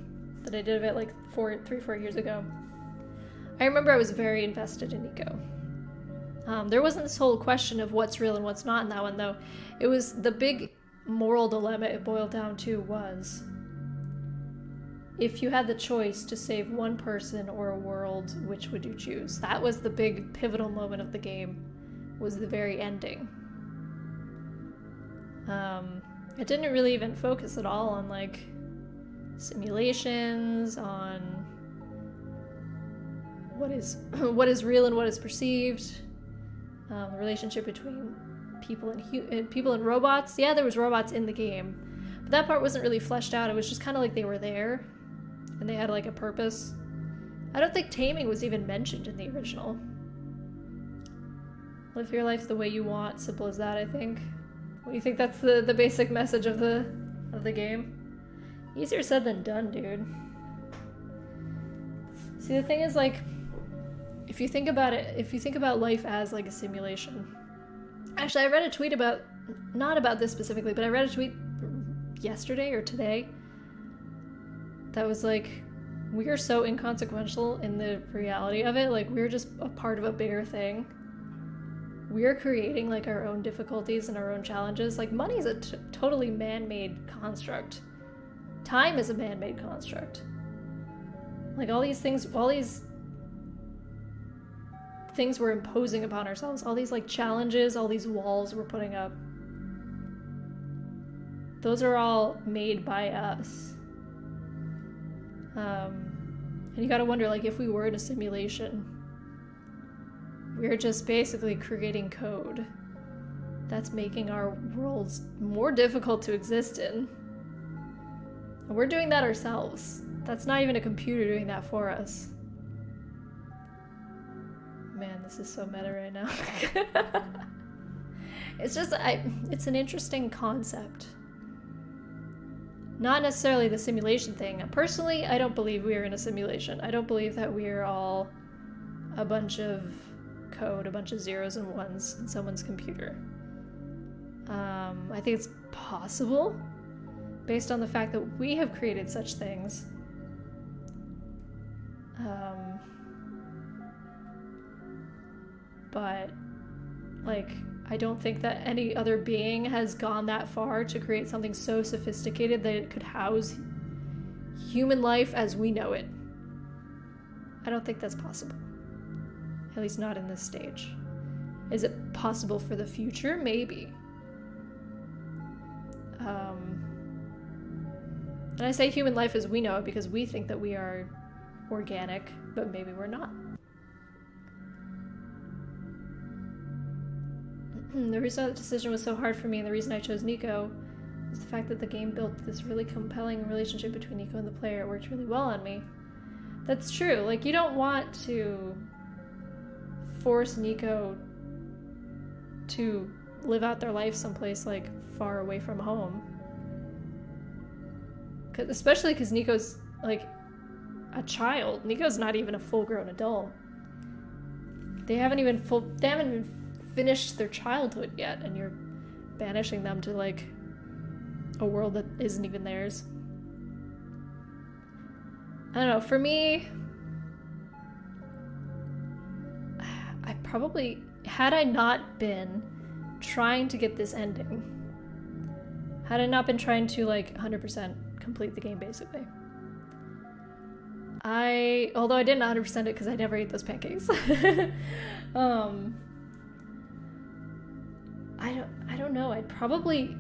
that I did of it like 3-4 years ago, I remember I was very invested in Nico. There wasn't this whole question of what's real and what's not in that one, though. It was the big moral dilemma it boiled down to was, if you had the choice to save one person or a world, which would you choose? That was the big pivotal moment of the game, was the very ending. It didn't really even focus at all on, like, simulations, on what is real and what is perceived, the relationship between people and robots. Yeah, there was robots in the game, but that part wasn't really fleshed out. It was just kind of like they were there and they had like a purpose. I don't think taming was even mentioned in the original. Live your life the way you want, simple as that, I think. What do you think that's the basic message of the game? Easier said than done, dude. See, the thing is, like, if you think about it, if you think about life as like a simulation. Actually, I read a tweet about, not about this specifically, but I read a tweet yesterday or today that was like, we are so inconsequential in the reality of it. Like, we're just a part of a bigger thing. We're creating like our own difficulties and our own challenges. Like, money is a totally man-made construct. Time is a man-made construct. Like, all these things we're imposing upon ourselves, all these like challenges, all these walls we're putting up, those are all made by us. And you gotta wonder, like, if we were in a simulation, we're just basically creating code that's making our worlds more difficult to exist in. And we're doing that ourselves. That's not even a computer doing that for us. man, this is so meta right now. It's just, it's an interesting concept. Not necessarily the simulation thing. Personally, I don't believe we are in a simulation. I don't believe that we are all a bunch of code, a bunch of zeros and ones in someone's computer. I think it's possible, based on the fact that we have created such things. But, like, I don't think that any other being has gone that far to create something so sophisticated that it could house human life as we know it. I don't think that's possible. At least not in this stage. Is it possible for the future? Maybe. And I say human life as we know it because we think that we are organic, but maybe we're not. The reason that decision was so hard for me and the reason I chose Nico is the fact that the game built this really compelling relationship between Nico and the player. It worked really well on me. That's true. Like, you don't want to force Nico to live out their life someplace, like, far away from home. Especially because Nico's, like, a child. Nico's not even a full-grown adult. They haven't even finished their childhood yet, and you're banishing them to, like, a world that isn't even theirs. I don't know, for me, I probably, had I not been trying to get this ending, had I not been trying to, like, 100% complete the game, basically, although I didn't 100% it because I never ate those pancakes. I don't know. I probably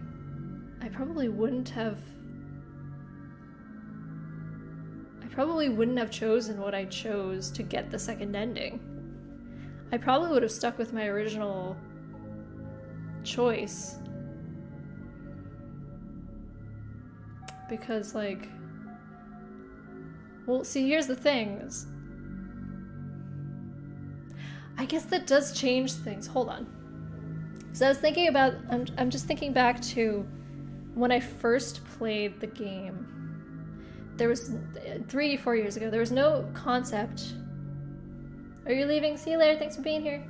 wouldn't have chosen what I chose to get the second ending. I probably would have stuck with my original choice. Because, like, well, see, here's the thing. I guess that does change things. Hold on. So I was thinking about, I'm just thinking back to when I first played the game. There was 3-4 years ago, there was no concept. Are you leaving? See you later. Thanks for being here.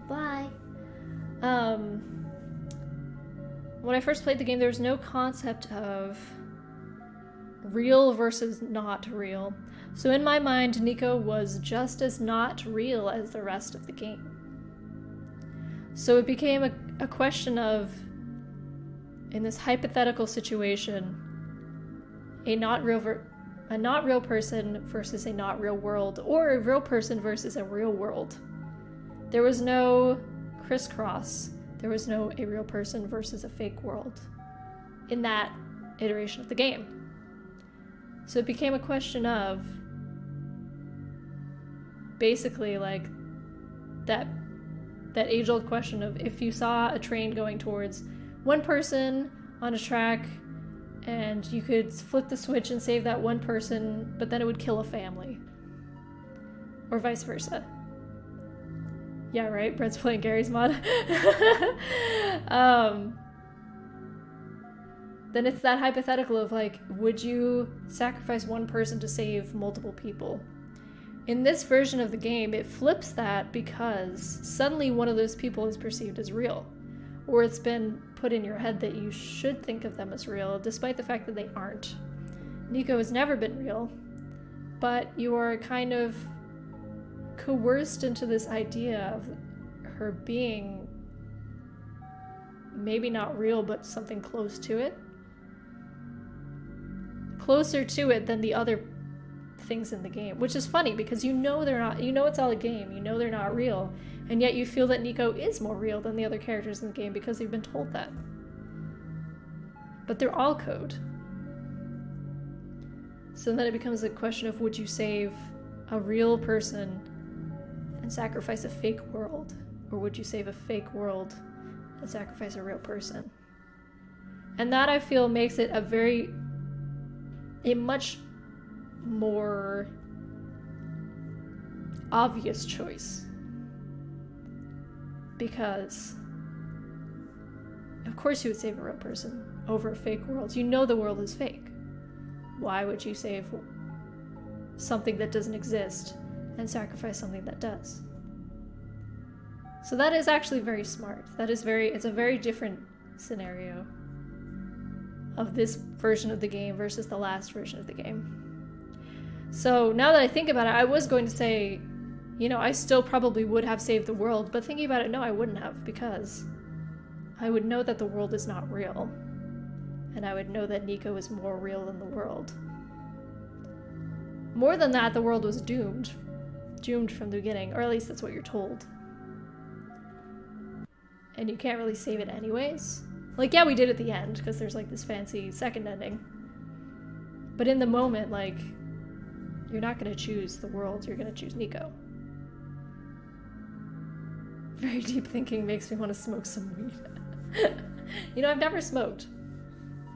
Bye. When I first played the game, there was no concept of real versus not real. So in my mind, Nico was just as not real as the rest of the game. So it became a question of, in this hypothetical situation, a not real person versus a not real world, or a real person versus a real world. There was no crisscross. There was no a real person versus a fake world in that iteration of the game. So it became a question of, basically, like, that age-old question of, if you saw a train going towards one person on a track and you could flip the switch and save that one person, but then it would kill a family. Or vice versa. Yeah, right? Brett's playing Gary's mod. Then it's that hypothetical of, like, would you sacrifice one person to save multiple people? In this version of the game, it flips that because suddenly one of those people is perceived as real. Or it's been put in your head that you should think of them as real, despite the fact that they aren't. Nico has never been real, but you are kind of coerced into this idea of her being maybe not real, but something close to it. Closer to it than the other things in the game, which is funny because you know they're not, you know it's all a game, you know they're not real, and yet you feel that Nico is more real than the other characters in the game because you've been told that. But they're all code. So then it becomes a question of, would you save a real person and sacrifice a fake world? Or would you save a fake world and sacrifice a real person? And that, I feel, makes it a much more obvious choice. because of course you would save a real person over a fake world. You know the world is fake. Why would you save something that doesn't exist and sacrifice something that does? So that is actually very smart. It's a very different scenario of this version of the game versus the last version of the game. So now that I think about it, I was going to say, you know, I still probably would have saved the world, but thinking about it, no, I wouldn't have, because I would know that the world is not real. And I would know that Nico is more real than the world. More than that, the world was doomed. Doomed from the beginning, or at least that's what you're told. And you can't really save it anyways. Like, yeah, we did at the end, because there's like this fancy second ending. But in the moment, like, you're not going to choose the world, you're going to choose Nico. Very deep thinking makes me want to smoke some weed. You know, I've never smoked.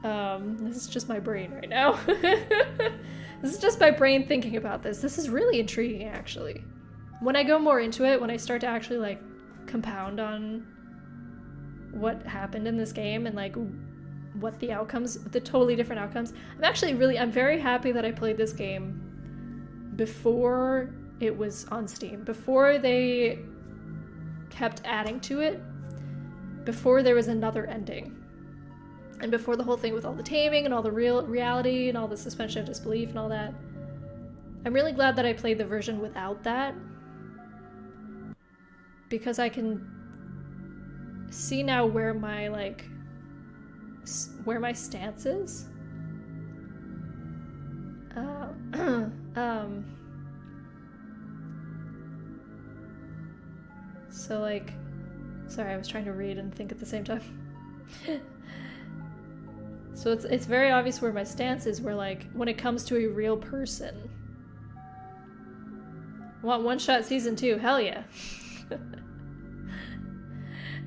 This is just my brain right now. This is just my brain thinking about this. This is really intriguing, actually. When I go more into it, when I start to actually, like, compound on what happened in this game and, like, what the outcomes, the totally different outcomes, I'm very happy that I played this game before it was on Steam, before they kept adding to it, before there was another ending. And before the whole thing with all the taming and all the reality and all the suspension of disbelief and all that. I'm really glad that I played the version without that. Because I can see now where my, like, where my stance is. So, like, sorry, I was trying to read and think at the same time. So it's very obvious where my stance is, where, like, when it comes to a real person. Want OneShot Season 2? Hell yeah.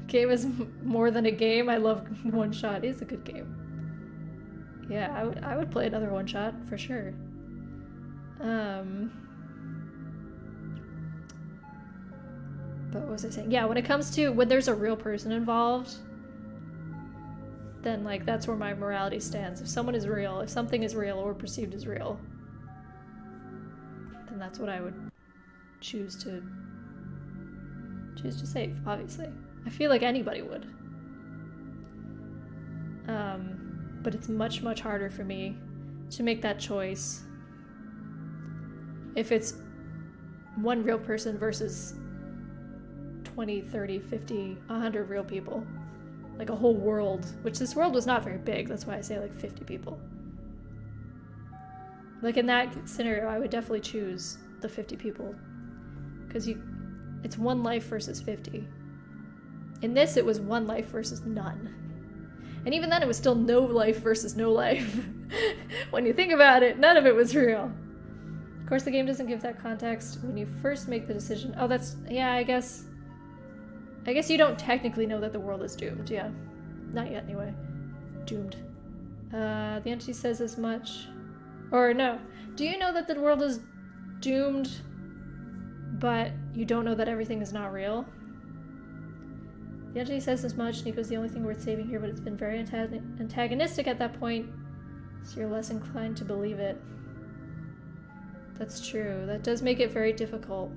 Game is more than a game. I love OneShot. It's a good game. Yeah, I would play another OneShot, for sure. But what was I saying? Yeah, when it comes to when there's a real person involved, then, like, that's where my morality stands. If someone is real, if something is real or perceived as real, then that's what I would choose to save, obviously. I feel like anybody would. But it's much, much harder for me to make that choice if it's one real person versus 20, 30, 50, 100 real people. Like a whole world, which this world was not very big, that's why I say like 50 people. Like in that scenario, I would definitely choose the 50 people. Because it's one life versus 50. In this, it was one life versus none. And even then, it was still no life versus no life. When you think about it, none of it was real. Of course, the game doesn't give that context when you first make the decision. Oh, that's, yeah, I guess you don't technically know that the world is doomed, yeah. Not yet, anyway. Doomed. The entity says as much. Or no. Do you know that the world is doomed, but you don't know that everything is not real? The entity says as much. Nico's the only thing worth saving here, but it's been very antagonistic at that point, so you're less inclined to believe it. That's true. That does make it very difficult.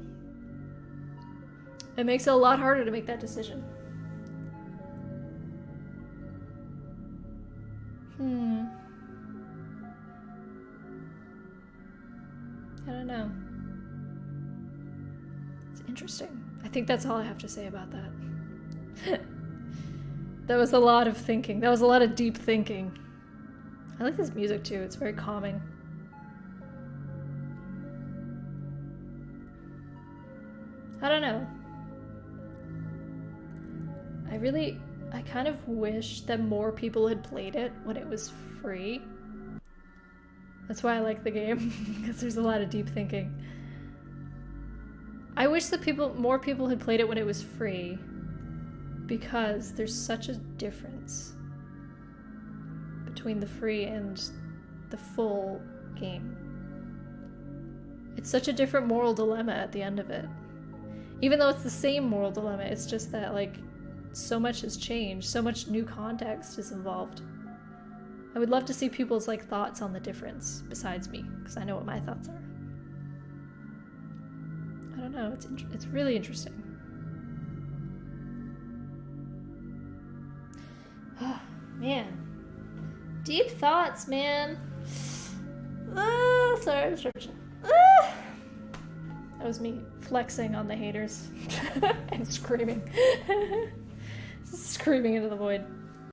It makes it a lot harder to make that decision. I don't know. It's interesting. I think that's all I have to say about that. That was a lot of thinking. That was a lot of deep thinking. I like this music too. It's very calming. I don't know. I kind of wish that more people had played it when it was free. That's why I like the game, because there's a lot of deep thinking. I wish that more people had played it when it was free, because there's such a difference between the free and the full game. It's such a different moral dilemma at the end of it. Even though it's the same moral dilemma, it's just that, like, so much has changed, so much new context is involved. I would love to see people's, like, thoughts on the difference, besides me, because I know what my thoughts are. I don't know, it's really interesting. Oh, man. Deep thoughts, man. Sorry, I'm stretching. That was me flexing on the haters and screaming. Screaming into the void.